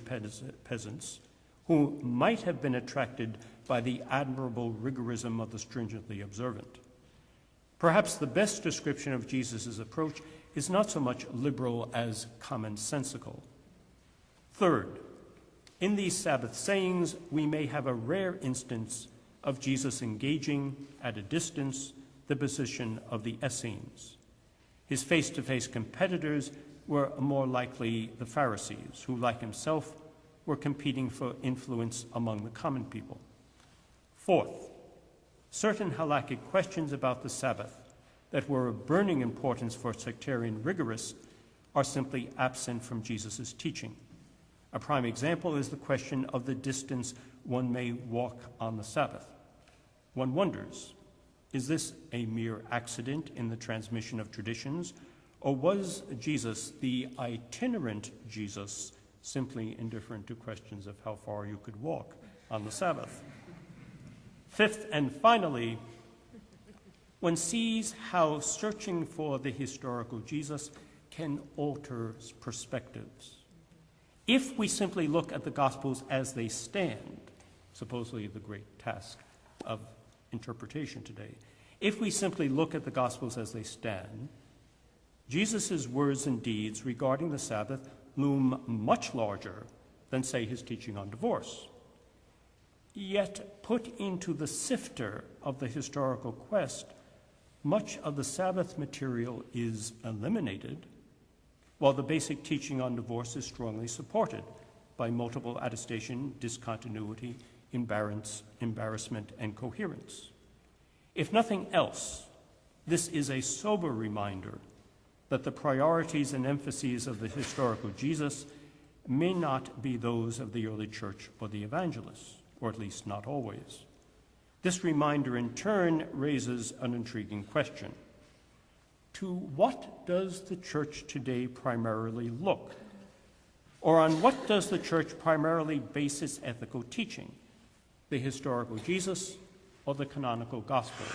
peasants who might have been attracted by the admirable rigorism of the stringently observant. Perhaps the best description of Jesus' approach is not so much liberal as commonsensical. Third, in these Sabbath sayings, we may have a rare instance of Jesus engaging, at a distance, the position of the Essenes. His face-to-face competitors were more likely the Pharisees, who, like himself, were competing for influence among the common people. Fourth, certain halakhic questions about the Sabbath that were of burning importance for sectarian rigorists are simply absent from Jesus' teaching. A prime example is the question of the distance one may walk on the Sabbath. One wonders, is this a mere accident in the transmission of traditions, or was Jesus, the itinerant Jesus, simply indifferent to questions of how far you could walk on the Sabbath? Fifth and finally, one sees how searching for the historical Jesus can alter perspectives. If we simply look at the Gospels as they stand, supposedly the great task of interpretation today, if we simply look at the Gospels as they stand, Jesus' words and deeds regarding the Sabbath loom much larger than, say, his teaching on divorce. Yet, put into the sifter of the historical quest, much of the Sabbath material is eliminated, while the basic teaching on divorce is strongly supported by multiple attestation, discontinuity, embarrassment, and coherence. If nothing else, this is a sober reminder that the priorities and emphases of the historical Jesus may not be those of the early church or the evangelists, or at least not always. This reminder in turn raises an intriguing question. To what does the church today primarily look? Or on what does the church primarily base its ethical teaching? The historical Jesus or the canonical Gospels?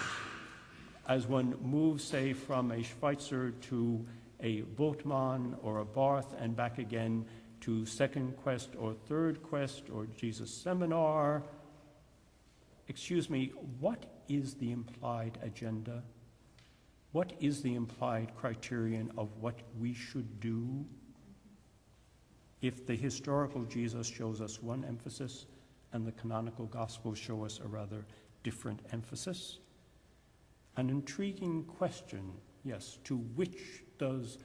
As one moves, say, from a Schweitzer to a Bultmann or a Barth and back again to second quest or third quest or Jesus seminar, excuse me, what is the implied agenda? What is the implied criterion of what we should do? If the historical Jesus shows us one emphasis and the canonical Gospels show us a rather different emphasis? An intriguing question, yes, to which does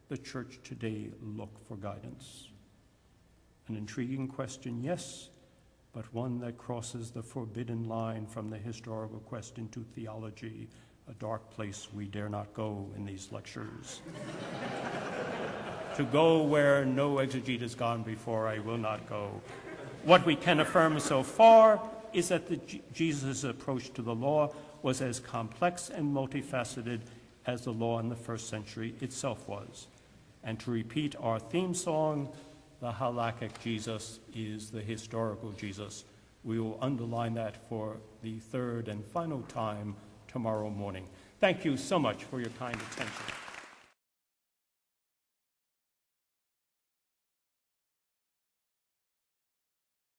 the church today look for guidance? An intriguing question, yes, but one that crosses the forbidden line from the historical quest into theology, a dark place we dare not go in these lectures. To go where no exegete has gone before, I will not go. What we can affirm so far is that Jesus' approach to the law was as complex and multifaceted as the law in the first century itself was. And to repeat our theme song, the halakhic Jesus is the historical Jesus. We will underline that for the third and final time tomorrow morning. Thank you so much for your kind attention.